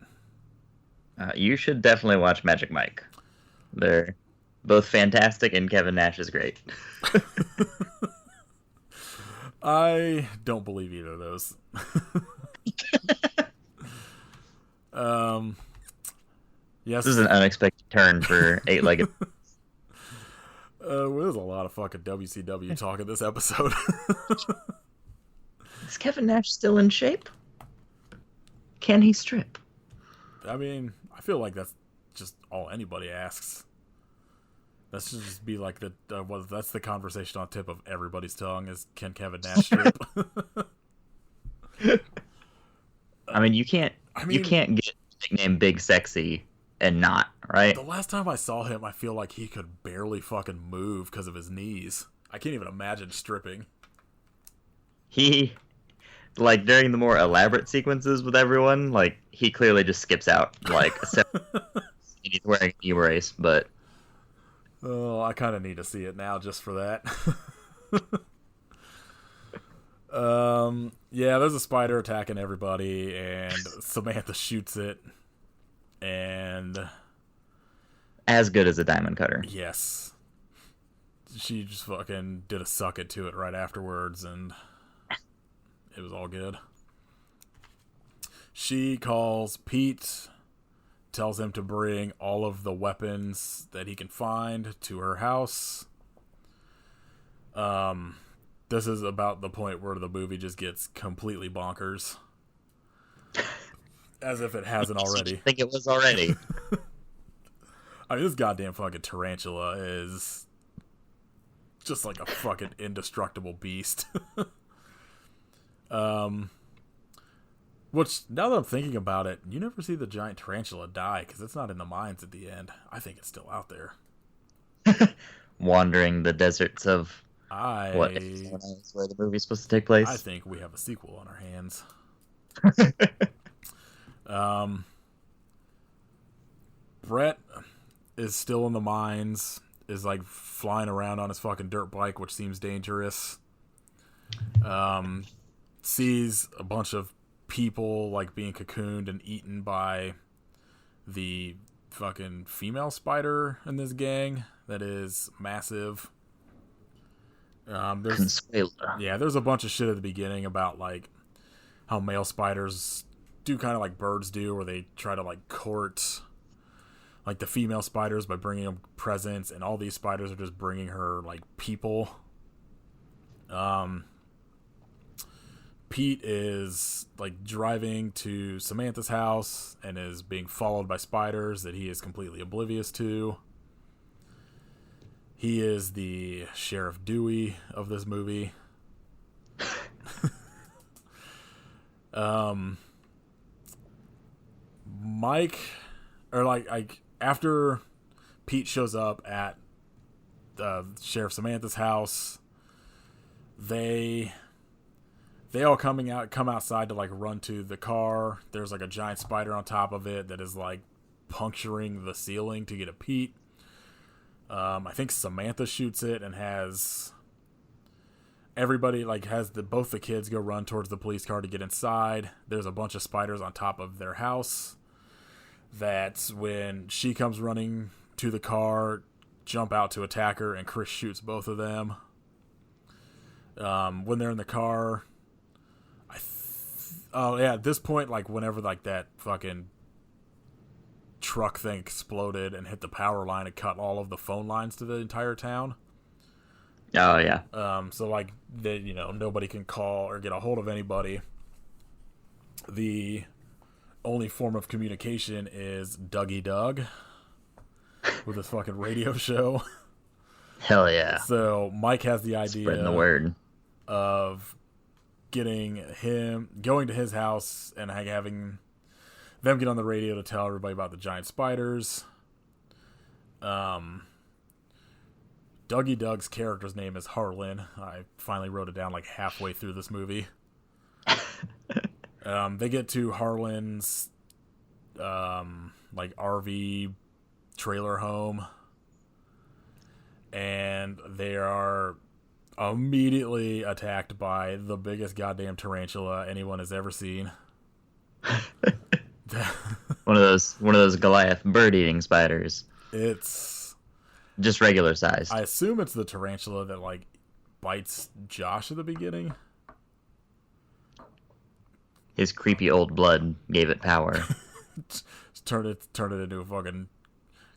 Speaker 2: You should definitely watch Magic Mike. They're both fantastic, and Kevin Nash is great.
Speaker 1: I don't believe either of those. Yes.
Speaker 2: This is an unexpected turn for 8-Legged.
Speaker 1: There's a lot of fucking WCW talk in this episode.
Speaker 2: Is Kevin Nash still in shape? Can he strip?
Speaker 1: I mean, I feel like that's just all anybody asks. That should just be like that's the conversation on tip of everybody's tongue is, can Kevin Nash strip?
Speaker 2: I mean, you can't get the nickname Big Sexy and not, right?
Speaker 1: The last time I saw him, I feel like he could barely fucking move because of his knees. I can't even imagine stripping.
Speaker 2: like during the more elaborate sequences with everyone, like he clearly just skips out like he's wearing a knee brace, but
Speaker 1: Oh, I kind of need to see it now just for that. Yeah, there's a spider attacking everybody, and Samantha shoots it, and
Speaker 2: as good as a diamond cutter.
Speaker 1: yes, she just fucking did a suck it to it right afterwards, and it was all good. She calls Pete, tells him to bring all of the weapons that he can find to her house. This is about the point where the movie just gets completely bonkers. As if it hasn't already.
Speaker 2: I think it was already.
Speaker 1: I mean, this goddamn fucking tarantula is just like a fucking indestructible beast. Which, now that I'm thinking about it, you never see the giant tarantula die, because it's not in the mines at the end. I think it's still out there.
Speaker 2: Wandering the deserts of what is where the movie's supposed to take place.
Speaker 1: I think we have a sequel on our hands. Brett is still in the mines, is like flying around on his fucking dirt bike, which seems dangerous. Sees a bunch of people like being cocooned and eaten by the fucking female spider in this gang that is massive. There's a bunch of shit at the beginning about like how male spiders do kind of like birds do, where they try to like court like the female spiders by bringing them presents, and all these spiders are just bringing her like people. Pete is like driving to Samantha's house and is being followed by spiders that he is completely oblivious to. He is the Sheriff Dewey of this movie. Mike, or like after Pete shows up at Sheriff Samantha's house, they all come outside to like run to the car. There's like a giant spider on top of it that is like puncturing the ceiling to get at Pete. I think Samantha shoots it and has everybody like both the kids go run towards the police car to get inside. There's a bunch of spiders on top of their house. That's when she comes running to the car, jump out to attack her, and Chris shoots both of them. When they're in the car, at this point, like whenever like that fucking truck thing exploded and hit the power line, it cut all of the phone lines to the entire town.
Speaker 2: Oh yeah.
Speaker 1: So like nobody can call or get a hold of anybody. The only form of communication is Dougie Doug with his fucking radio show.
Speaker 2: Hell yeah.
Speaker 1: So Mike has the idea
Speaker 2: spreading the word
Speaker 1: of going to his house and having them get on the radio to tell everybody about the giant spiders. Dougie Doug's character's name is Harlan. I finally wrote it down like halfway through this movie. They get to Harlan's like RV trailer home, and they are immediately attacked by the biggest goddamn tarantula anyone has ever seen.
Speaker 2: one of those Goliath bird-eating spiders.
Speaker 1: It's
Speaker 2: just regular size.
Speaker 1: I assume it's the tarantula that like bites Josh at the beginning.
Speaker 2: His creepy old blood gave it power.
Speaker 1: Turn it into a fucking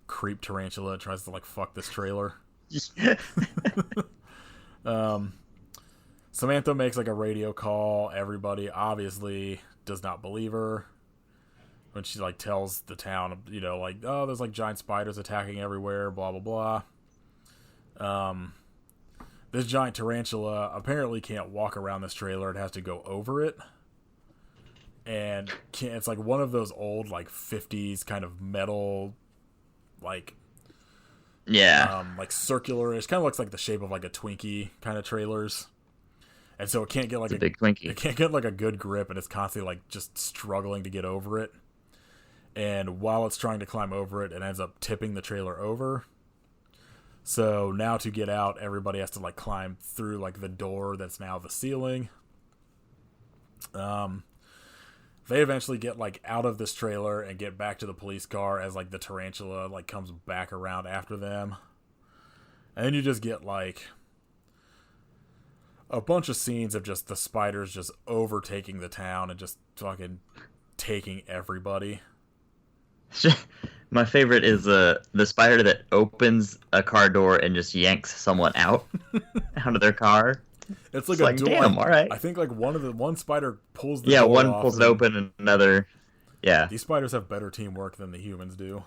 Speaker 1: creep tarantula that tries to like fuck this trailer. Samantha makes like a radio call. Everybody obviously does not believe her when she like tells the town, like, oh, there's like giant spiders attacking everywhere, blah blah blah. This giant tarantula apparently can't walk around this trailer. It has to go over it. And it's like one of those old like 50s kind of metal, like,
Speaker 2: yeah,
Speaker 1: like circular. It kind of looks like the shape of like a Twinkie kind of trailers. and so it can't get like
Speaker 2: It's a big Twinkie.
Speaker 1: it can't get like a good grip, and it's constantly like just struggling to get over it. And while it's trying to climb over it, it ends up tipping the trailer over. So now to get out, everybody has to like climb through like the door that's now the ceiling. They eventually get like out of this trailer and get back to the police car as like the tarantula like comes back around after them. And then you just get like a bunch of scenes of just the spiders just overtaking the town and just fucking taking everybody.
Speaker 2: My favorite is the spider that opens a car door and just yanks someone out of their car.
Speaker 1: It's like a door.
Speaker 2: Damn, all right.
Speaker 1: I think like one spider pulls the door
Speaker 2: one
Speaker 1: off
Speaker 2: pulls it open and another. Yeah.
Speaker 1: These spiders have better teamwork than the humans do.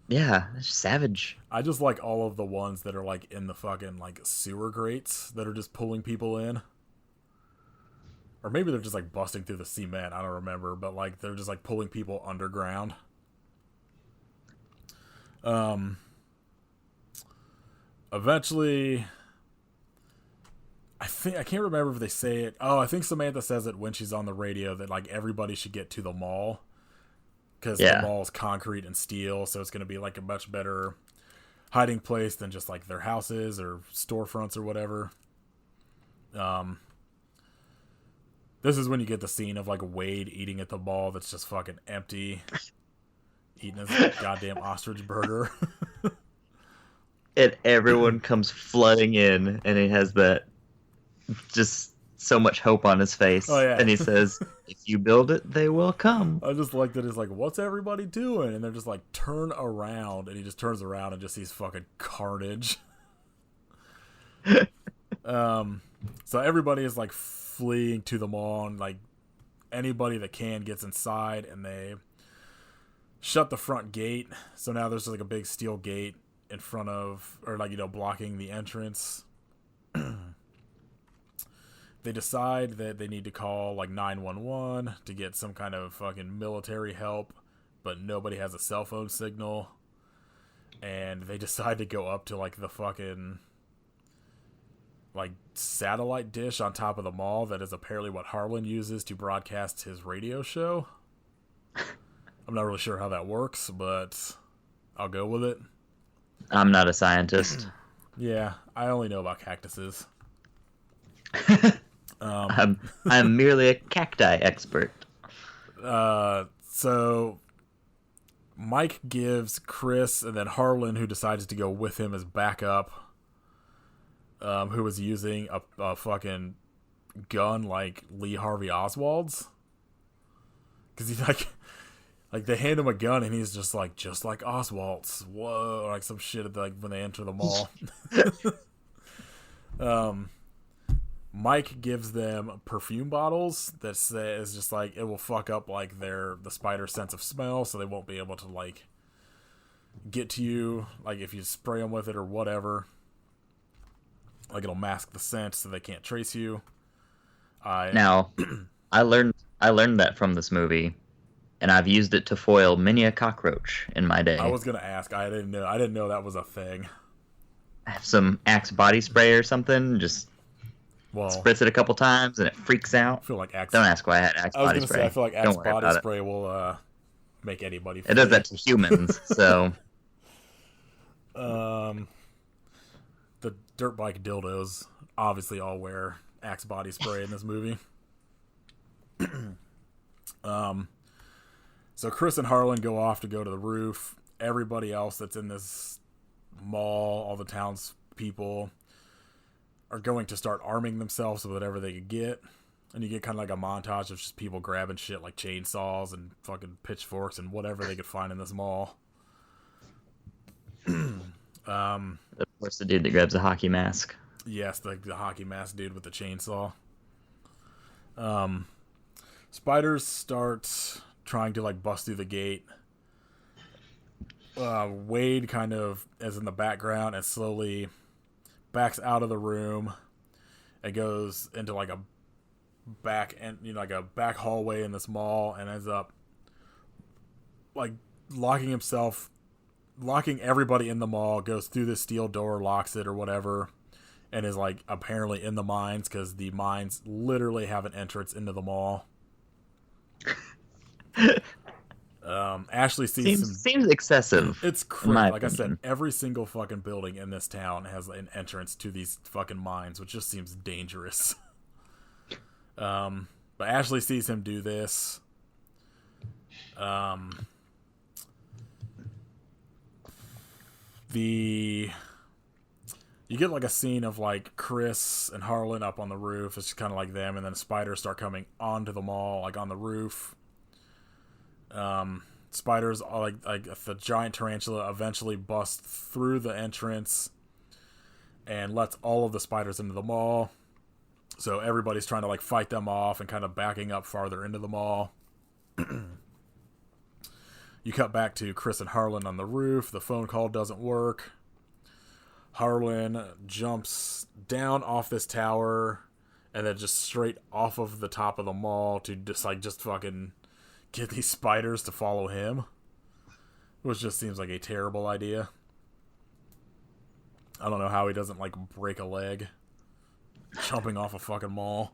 Speaker 2: Yeah, it's savage.
Speaker 1: I just like all of the ones that are like in the fucking like sewer grates that are just pulling people in. Or maybe they're just like busting through the cement, I don't remember, but like they're just like pulling people underground. Eventually, I can't remember if they say it. Oh, I think Samantha says it when she's on the radio that like everybody should get to the mall because the mall is concrete and steel, so it's going to be like a much better hiding place than just like their houses or storefronts or whatever. This is when you get the scene of like Wade eating at the mall that's just fucking empty, eating his goddamn ostrich burger.
Speaker 2: And everyone comes flooding in, and he has that just so much hope on his face.
Speaker 1: Oh, yeah.
Speaker 2: And he says, if you build it, they will come.
Speaker 1: I just like that it's like, what's everybody doing? And they're just like, turn around. And he just turns around and just sees fucking carnage. So everybody is like fleeing to the mall, and like anybody that can gets inside, and they shut the front gate. So now there's like a big steel gate in front of, or like, you know, blocking the entrance. They decide that they need to call like 911 to get some kind of fucking military help, but nobody has a cell phone signal. And they decide to go up to like the fucking like satellite dish on top of the mall that is apparently what Harlan uses to broadcast his radio show. I'm not really sure how that works, but I'll go with it.
Speaker 2: I'm not a scientist.
Speaker 1: Yeah, I only know about cactuses.
Speaker 2: I'm merely a cacti expert.
Speaker 1: So Mike gives Chris and then Harlan, who decides to go with him as backup, who was using a fucking gun like Lee Harvey Oswald's. Because he's like they hand him a gun and he's just like Oswald's. Whoa, like some shit like when they enter the mall. Mike gives them perfume bottles that says just like it will fuck up like the spider's sense of smell, so they won't be able to like get to you like if you spray them with it or whatever. Like it'll mask the scent so they can't trace you.
Speaker 2: Now, I learned that from this movie, and I've used it to foil many a cockroach in my day.
Speaker 1: I was gonna ask. I didn't know that was a thing.
Speaker 2: I have some Axe body spray or something. Just spritz it a couple times, and it freaks out.
Speaker 1: I feel like Axe.
Speaker 2: Don't ask why I had Axe body spray.
Speaker 1: I feel like Axe body spray will make anybody.
Speaker 2: It does that to humans, so.
Speaker 1: The dirt bike dildos obviously all wear Axe body spray in this movie. So Chris and Harlan go off to go to the roof. Everybody else that's in this mall, all the townspeople, are going to start arming themselves with whatever they could get. And you get kind of like a montage of just people grabbing shit like chainsaws and fucking pitchforks and whatever they could find in this mall.
Speaker 2: Of course, the dude that grabs a hockey mask.
Speaker 1: Yes, the hockey mask dude with the chainsaw. Spiders start trying to like bust through the gate. Wade kind of is in the background and slowly backs out of the room and goes into like a back back hallway in this mall and ends up like locking everybody in the mall, goes through the steel door, locks it or whatever, and is like apparently in the mines because the mines literally have an entrance into the mall. Ashley sees
Speaker 2: seems excessive.
Speaker 1: It's crazy. Like opinion. I said, every single fucking building in this town has an entrance to these fucking mines, which just seems dangerous. But Ashley sees him do this. You get like a scene of like Chris and Harlan up on the roof. It's just kind of like them, and then spiders start coming onto the mall, like on the roof. Spiders are like the giant tarantula eventually busts through the entrance and lets all of the spiders into the mall. So everybody's trying to like fight them off and kind of backing up farther into the mall. You cut back to Chris and Harlan on the roof. The phone call doesn't work. Harlan jumps down off this tower and then just straight off of the top of the mall to just fucking get these spiders to follow him, which just seems like a terrible idea. I don't know how he doesn't like break a leg jumping off a fucking mall.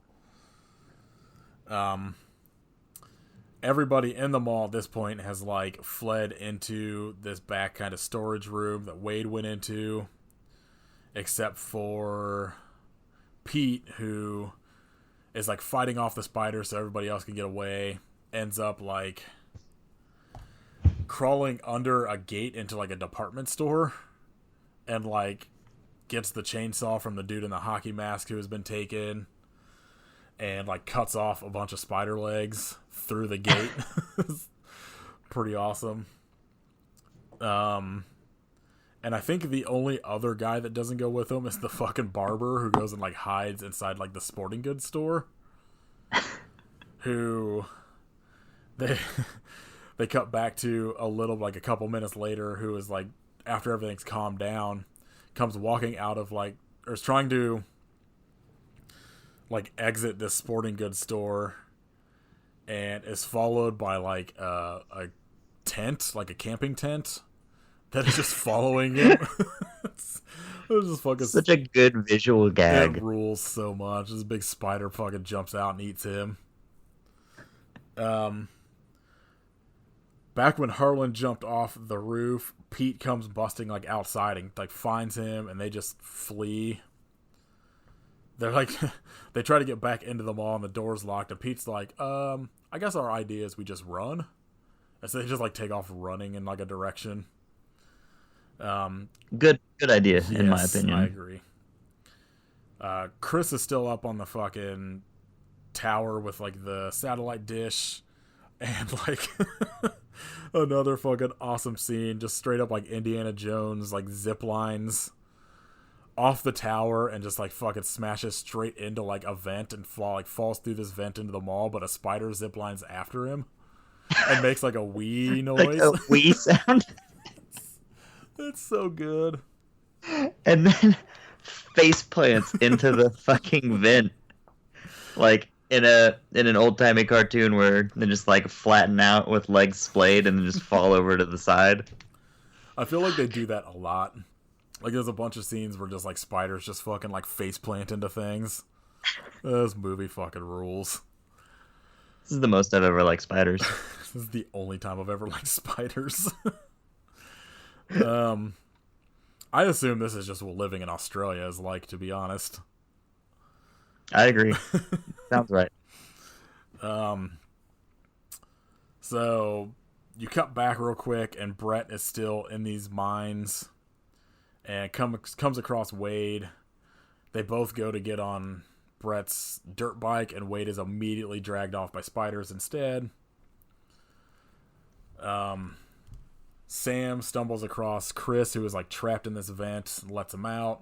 Speaker 1: Everybody in the mall at this point has like fled into this back kind of storage room that Wade went into, except for Pete, who is like fighting off the spiders so everybody else can get away. Ends up like crawling under a gate into like a department store and like gets the chainsaw from the dude in the hockey mask who has been taken and like cuts off a bunch of spider legs through the gate. Pretty awesome. And I think the only other guy that doesn't go with him is the fucking barber who goes and like hides inside like the sporting goods store. Who they cut back to a couple minutes later, who is like, after everything's calmed down, comes walking out of like, or is trying to like exit this sporting goods store and is followed by like a tent, like a camping tent that is just following him. It's just fucking
Speaker 2: such a good visual gag.
Speaker 1: It rules so much. This big spider fucking jumps out and eats him. Back when Harlan jumped off the roof, Pete comes busting like outside and like finds him, and they just flee. They're like, they try to get back into the mall and the door's locked, and Pete's like, I guess our idea is we just run. And so they just like take off running in like a direction.
Speaker 2: Good idea, in my opinion.
Speaker 1: I agree. Chris is still up on the fucking tower with like the satellite dish, and like another fucking awesome scene, just straight up like Indiana Jones, like zip lines off the tower and just like fucking smashes straight into like a vent and falls through this vent into the mall, but a spider zip lines after him and makes like a wee noise.
Speaker 2: Like a wee sound.
Speaker 1: It's so good.
Speaker 2: And then face plants into the fucking vent. Like in an old timey cartoon where they just like flatten out with legs splayed and then just fall over to the side.
Speaker 1: I feel like they do that a lot. Like there's a bunch of scenes where just like spiders just fucking like face plant into things. This movie fucking rules.
Speaker 2: This is the most I've ever liked spiders.
Speaker 1: This is the only time I've ever liked spiders. I assume this is just what living in Australia is like, to be honest.
Speaker 2: I agree. Sounds right.
Speaker 1: So you cut back real quick, and Brett is still in these mines, and comes across Wade. They both go to get on Brett's dirt bike, and Wade is immediately dragged off by spiders instead. Sam stumbles across Chris, who is like trapped in this vent, and lets him out.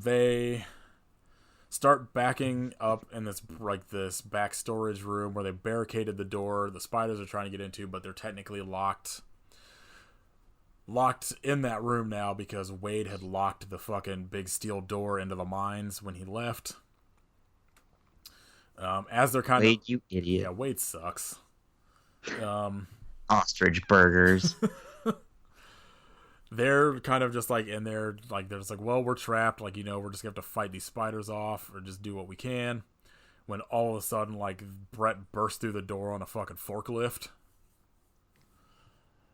Speaker 1: They start backing up in this back storage room where they barricaded the door. The spiders are trying to get into, but they're technically locked in that room now because Wade had locked the fucking big steel door into the mines when he left. As they're kind
Speaker 2: Wade, you idiot.
Speaker 1: Yeah, Wade sucks.
Speaker 2: Ostrich burgers.
Speaker 1: they're kind of just like in there, like they're just like, well, we're trapped. Like, we're just gonna have to fight these spiders off or just do what we can. When all of a sudden, like, Brett bursts through the door on a fucking forklift.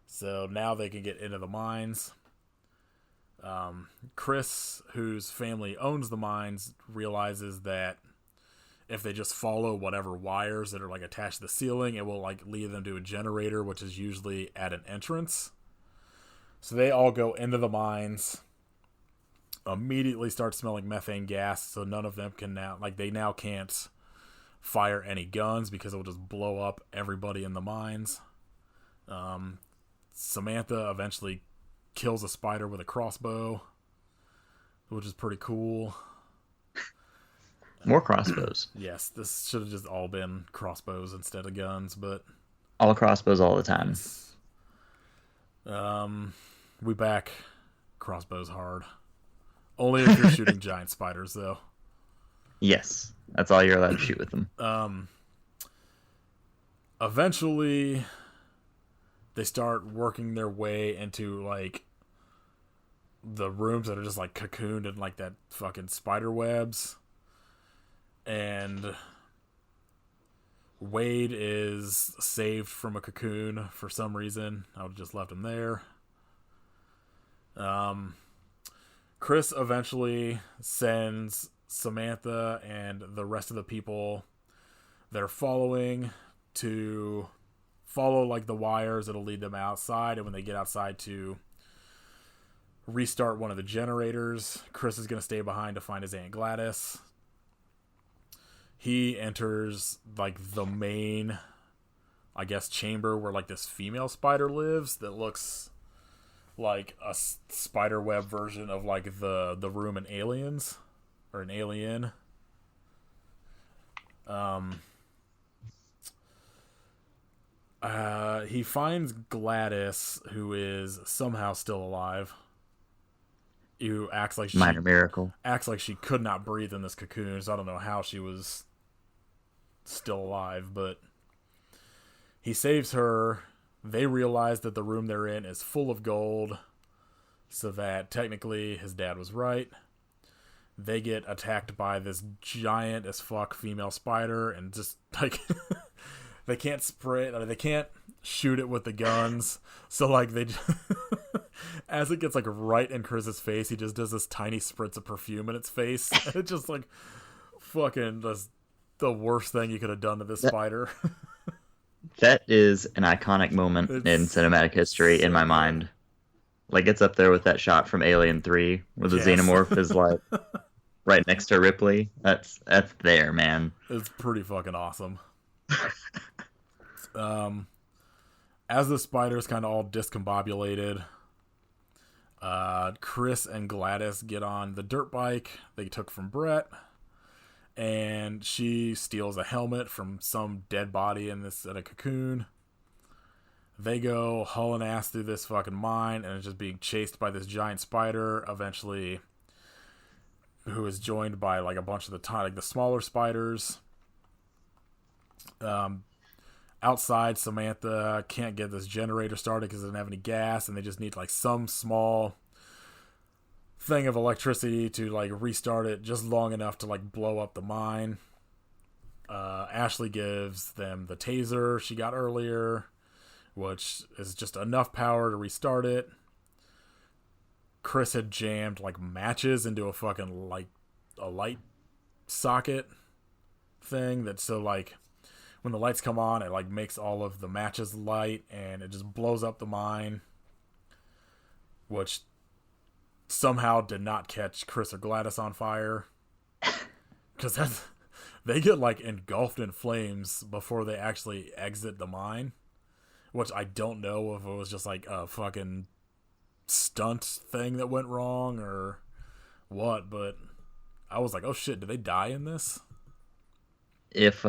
Speaker 1: So now they can get into the mines. Chris, whose family owns the mines, realizes that if they just follow whatever wires that are like attached to the ceiling, it will like lead them to a generator, which is usually at an entrance. So they all go into the mines, immediately start smelling methane gas, so none of them can now, like, they now can't fire any guns because it will just blow up everybody in the mines. Samantha eventually kills a spider with a crossbow, which is pretty cool.
Speaker 2: More crossbows.
Speaker 1: Yes, this should have just all been crossbows instead of guns, but
Speaker 2: all crossbows all the time.
Speaker 1: We back crossbows hard. Only if you're shooting giant spiders, though.
Speaker 2: Yes, that's all you're allowed to shoot with them.
Speaker 1: Eventually, they start working their way into, like, the rooms that are just, like, cocooned in, like, that fucking spider webs. And Wade is saved from a cocoon for some reason. I would have just left him there. Chris eventually sends Samantha and the rest of the people that are following to follow, like, the wires that'll lead them outside, and when they get outside, to restart one of the generators. Chris is going to stay behind to find his Aunt Gladys. He enters, like, the main, I guess, chamber where, like, this female spider lives that looks like a spider web version of, like, the room in Aliens, or an Alien. He finds Gladys, who is somehow still alive. Who acts like
Speaker 2: minor miracle.
Speaker 1: Acts like she could not breathe in this cocoon, so I don't know how she was still alive, but he saves her. They realize that the room they're in is full of gold, so that technically his dad was right. They get attacked by this giant as fuck female spider, and just, like, they can't spray it, they can't shoot it with the guns, so, like, they as it gets, like, right in Chris's face, he just does this tiny spritz of perfume in its face, and it just, like, fucking does the worst thing you could have done to this spider.
Speaker 2: That is an iconic moment in cinematic history in my mind. Like, it's up there with that shot from Alien 3 where the xenomorph is, like, right next to Ripley. That's there, man.
Speaker 1: It's pretty fucking awesome. As the spider's kind of all discombobulated, Chris and Gladys get on the dirt bike they took from Brett, and she steals a helmet from some dead body in a cocoon. They go hauling ass through this fucking mine, and it's just being chased by this giant spider, eventually, who is joined by, like, a bunch of the smaller spiders. Outside, Samantha can't get this generator started because it doesn't have any gas, and they just need, like, some small thing of electricity to, like, restart it just long enough to, like, blow up the mine. Ashley gives them the taser she got earlier, which is just enough power to restart it. Chris had jammed, like, matches into a fucking, like, a light socket thing that, so, like, when the lights come on, it, like, makes all of the matches light, and it just blows up the mine, which somehow did not catch Chris or Gladys on fire, because they get, like, engulfed in flames before they actually exit the mine, which I don't know if it was just, like, a fucking stunt thing that went wrong or what, but I was like, oh shit, did they die in this?
Speaker 2: If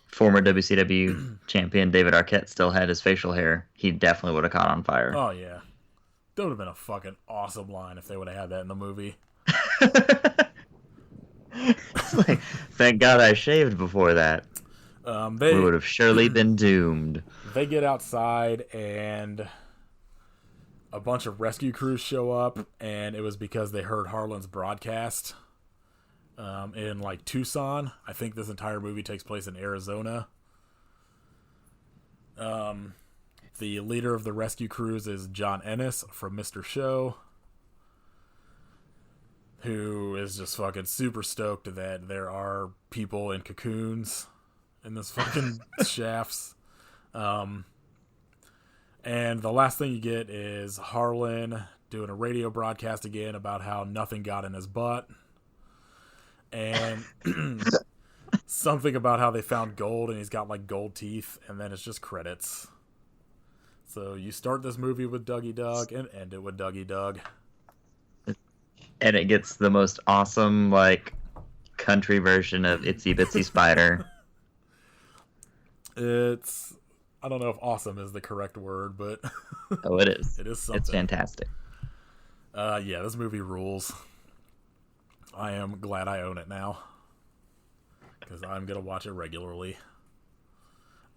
Speaker 2: former WCW champion David Arquette still had his facial hair, he definitely would have caught on fire.
Speaker 1: Oh yeah, that would have been a fucking awesome line if they would have had that in the movie.
Speaker 2: It's like, thank God I shaved before that. We would have surely been doomed.
Speaker 1: They get outside, and a bunch of rescue crews show up, and it was because they heard Harlan's broadcast in like Tucson. I think this entire movie takes place in Arizona. The leader of the rescue crews is John Ennis from Mr. Show, who is just fucking super stoked that there are people in cocoons in this fucking shafts. And the last thing you get is Harlan doing a radio broadcast again about how nothing got in his butt. And something about how they found gold and he's got like gold teeth, and then it's just credits. So you start this movie with Dougie Doug and end it with Dougie Doug.
Speaker 2: And it gets the most awesome, like, country version of Itsy Bitsy Spider.
Speaker 1: It's... I don't know if awesome is the correct word, but...
Speaker 2: Oh, it is.
Speaker 1: It is something.
Speaker 2: It's fantastic.
Speaker 1: Yeah, this movie rules. I am glad I own it now. Because I'm going to watch it regularly.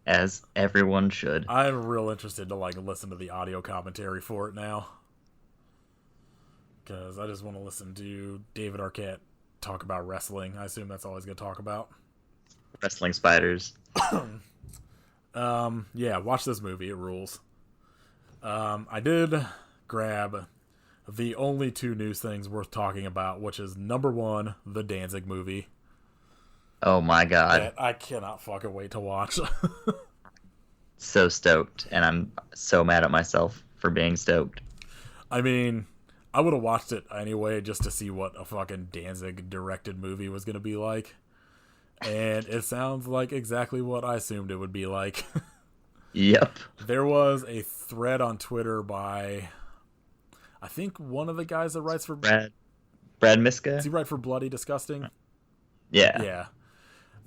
Speaker 2: As everyone should.
Speaker 1: I'm real interested to, like, listen to the audio commentary for it now. Because I just want to listen to David Arquette talk about wrestling. I assume that's all he's going to talk about.
Speaker 2: Wrestling spiders.
Speaker 1: Yeah, watch this movie. It rules. I did grab the only two news things worth talking about, which is number one, the Danzig movie.
Speaker 2: Oh my god.
Speaker 1: That I cannot fucking wait to watch.
Speaker 2: So stoked, and I'm so mad at myself for being stoked.
Speaker 1: I mean, I would have watched it anyway just to see what a fucking Danzig directed movie was going to be like. And it sounds like exactly what I assumed it would be like.
Speaker 2: Yep.
Speaker 1: There was a thread on Twitter by, I think, one of the guys that writes for...
Speaker 2: Brad Miska?
Speaker 1: Does he write for Bloody Disgusting?
Speaker 2: Yeah.
Speaker 1: Yeah.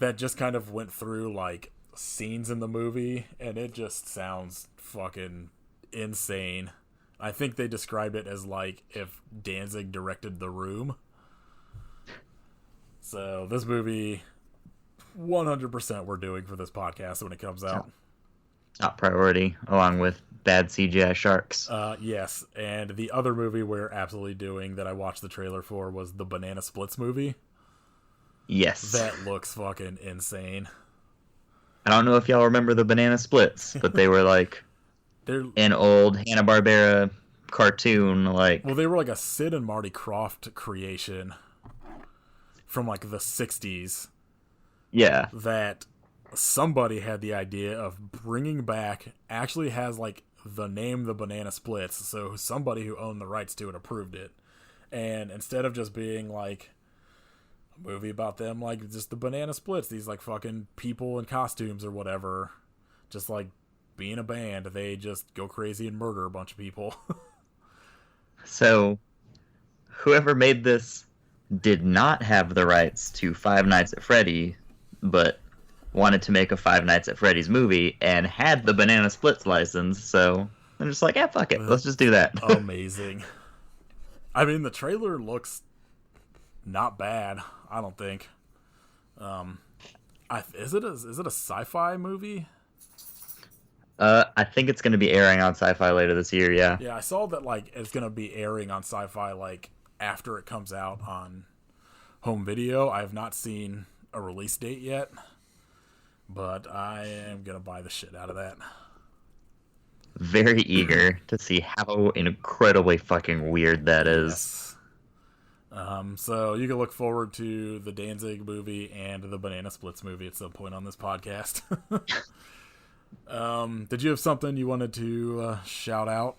Speaker 1: That just kind of went through, like, scenes in the movie, and it just sounds fucking insane. I think they described it as, like, if Danzig directed The Room. So, this movie... 100% we're doing for this podcast when it comes out.
Speaker 2: Top priority, along with bad CGI sharks.
Speaker 1: Yes, and the other movie we're absolutely doing that I watched the trailer for was the Banana Splits movie.
Speaker 2: Yes.
Speaker 1: That looks fucking insane.
Speaker 2: I don't know if y'all remember the Banana Splits, but they were like an old Hanna-Barbera cartoon. Like,
Speaker 1: well, they were like a Sid and Marty Krofft creation from like the 60s.
Speaker 2: Yeah.
Speaker 1: That somebody had the idea of bringing back, actually has like the name The Banana Splits, so somebody who owned the rights to it approved it. And instead of just being like a movie about them, like just the Banana Splits, these like fucking people in costumes or whatever, just like being a band, they just go crazy and murder a bunch of people.
Speaker 2: So whoever made this did not have the rights to Five Nights at Freddy, but wanted to make a Five Nights at Freddy's movie and had the Banana Splits license, so I'm just like, yeah, fuck it, let's just do that.
Speaker 1: Amazing. I mean, the trailer looks not bad, I don't think. Is it a sci-fi movie?
Speaker 2: I think it's going to be airing on Sci-Fi later this year, yeah.
Speaker 1: Yeah, I saw that like it's going to be airing on Sci-Fi like after it comes out on home video. I have not seen a release date yet, but I am gonna buy the shit out of that.
Speaker 2: Very eager to see how incredibly fucking weird that is.
Speaker 1: Yes. So you can look forward to the Danzig movie and the Banana Splits movie at some point on this podcast. Did you have something you wanted to shout out?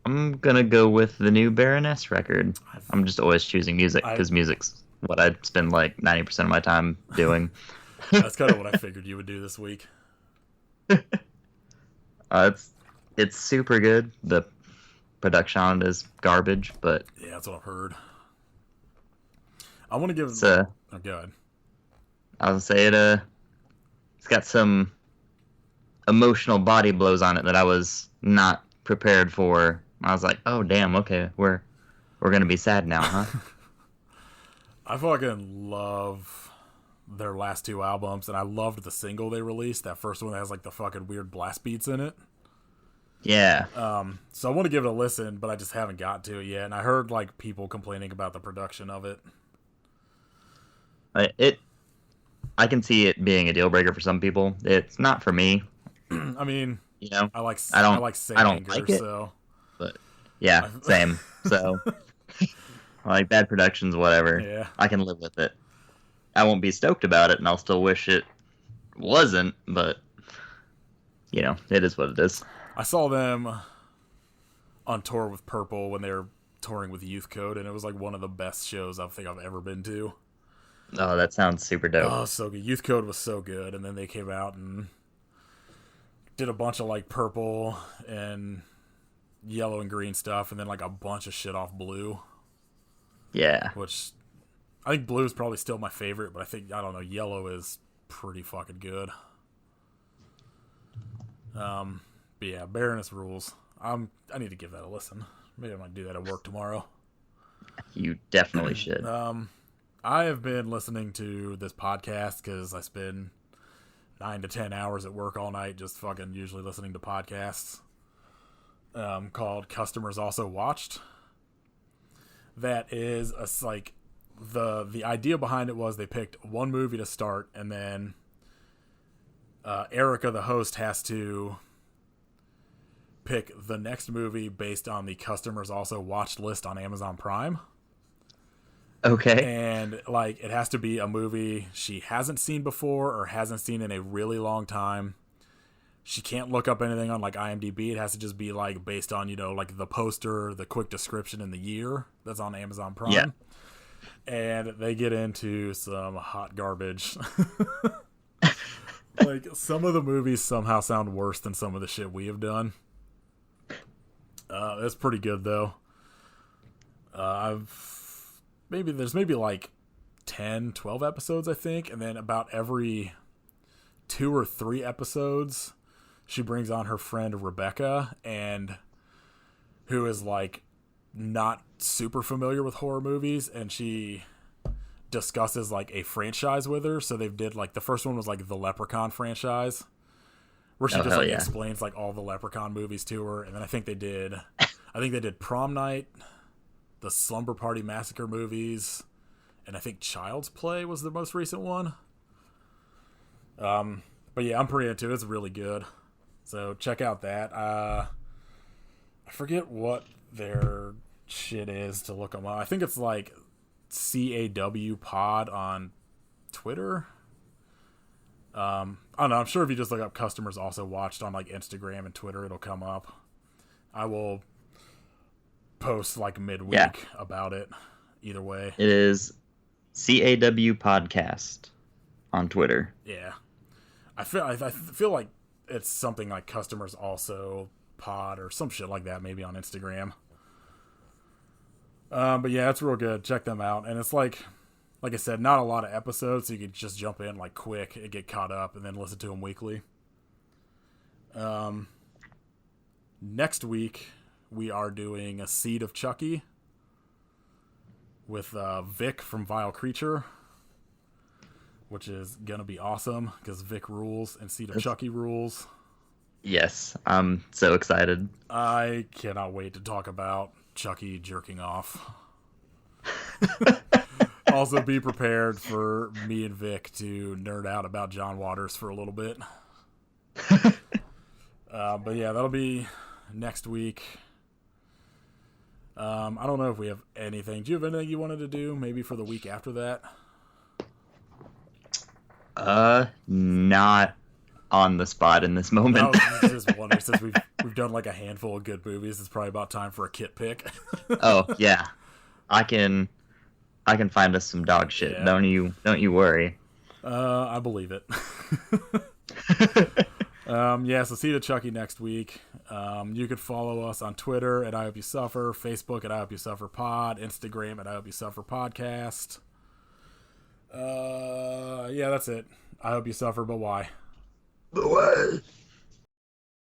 Speaker 1: I'm gonna go with the new Baroness record. I'm just always choosing music because music's what I spend like 90% of my time doing. That's kind of what I figured you would do this week.
Speaker 2: It's super good. The production on it is garbage, but
Speaker 1: yeah, that's what I've heard. I want to give.
Speaker 2: Oh,
Speaker 1: go ahead.
Speaker 2: I was gonna say it's got some emotional body blows on it that I was not prepared for. I was like, oh damn, okay, we're gonna be sad now, huh?
Speaker 1: I fucking love their last two albums, and I loved the single they released. That first one that has like the fucking weird blast beats in it.
Speaker 2: Yeah.
Speaker 1: So I want to give it a listen, but I just haven't got to it yet. And I heard like people complaining about the production of it.
Speaker 2: I can see it being a deal breaker for some people. It's not for me.
Speaker 1: I mean,
Speaker 2: you know,
Speaker 1: I like
Speaker 2: I don't
Speaker 1: Anger,
Speaker 2: like it,
Speaker 1: so
Speaker 2: but yeah, same. So like bad productions, whatever.
Speaker 1: Yeah,
Speaker 2: I can live with it. I won't be stoked about it, and I'll still wish it wasn't. But you know, it is what it is.
Speaker 1: I saw them on tour with Purple when they were touring with Youth Code, and it was like one of the best shows I think I've ever been to.
Speaker 2: Oh, that sounds super dope.
Speaker 1: Oh, so good. Youth Code was so good, and then they came out and did a bunch of like Purple and Yellow and Green stuff, and then like a bunch of shit off Blue.
Speaker 2: Yeah.
Speaker 1: Which I think Blue is probably still my favorite, but I don't know, Yellow is pretty fucking good. But yeah, Baroness rules. I need to give that a listen. Maybe I might do that at work tomorrow.
Speaker 2: You definitely should.
Speaker 1: I have been listening to this podcast because I spend 9 to 10 hours at work all night just fucking usually listening to podcasts. Called Customers Also Watched. That is like the idea behind it was they picked one movie to start, and then Erica, the host, has to pick the next movie based on the Customers Also Watched list on Amazon Prime.
Speaker 2: Okay.
Speaker 1: And like it has to be a movie she hasn't seen before or hasn't seen in a really long time. She can't look up anything on like IMDb. It has to just be like based on, you know, like the poster, the quick description, and the year that's on Amazon Prime.
Speaker 2: Yeah.
Speaker 1: And they get into some hot garbage. Like some of the movies somehow sound worse than some of the shit we have done. That's pretty good though. There's maybe like 10, 12 episodes, I think, and then about every 2 or 3 episodes she brings on her friend Rebecca, and who is like not super familiar with horror movies, and she discusses like a franchise with her. So they did like the first one was like the Leprechaun franchise, where she just like explains like all the Leprechaun movies to her, and then I think they did Prom Night, the Slumber Party Massacre movies, and I think Child's Play was the most recent one. But yeah, I'm pretty into it. It's really good. So check out that. I forget what their shit is to look them up. I think it's like CAW Pod on Twitter. I don't know. I'm sure if you just look up Customers Also Watched on like Instagram and Twitter, it'll come up. I will post like midweek about it. Either way,
Speaker 2: it is CAW Podcast on Twitter.
Speaker 1: Yeah, I feel like it's something like Customers Also Pod or some shit like that, maybe on Instagram. But yeah, it's real good. Check them out, and it's like I said, not a lot of episodes, so you could just jump in like quick and get caught up, and then listen to them weekly. Next week we are doing A Seed of Chucky with Vic from Vile Creature, which is gonna be awesome because Vic rules and Seed of Chucky rules.
Speaker 2: Yes, I'm so excited.
Speaker 1: I cannot wait to talk about Chucky jerking off. Also, be prepared for me and Vic to nerd out about John Waters for a little bit. But yeah, that'll be next week. I don't know if we have anything. Do you have anything you wanted to do maybe for the week after that?
Speaker 2: Not on the spot in this moment.
Speaker 1: I was just wondering, since we've done like a handful of good movies, it's probably about time for a kit pick.
Speaker 2: Oh yeah, I can find us some dog shit. Yeah. Don't you worry.
Speaker 1: I believe it. Yeah, so see the Chucky next week. You could follow us on Twitter at I Hope You Suffer, Facebook at I Hope You Suffer Pod, Instagram at I Hope You Suffer Podcast. Yeah, that's it. I hope you suffer, but why?
Speaker 2: But why?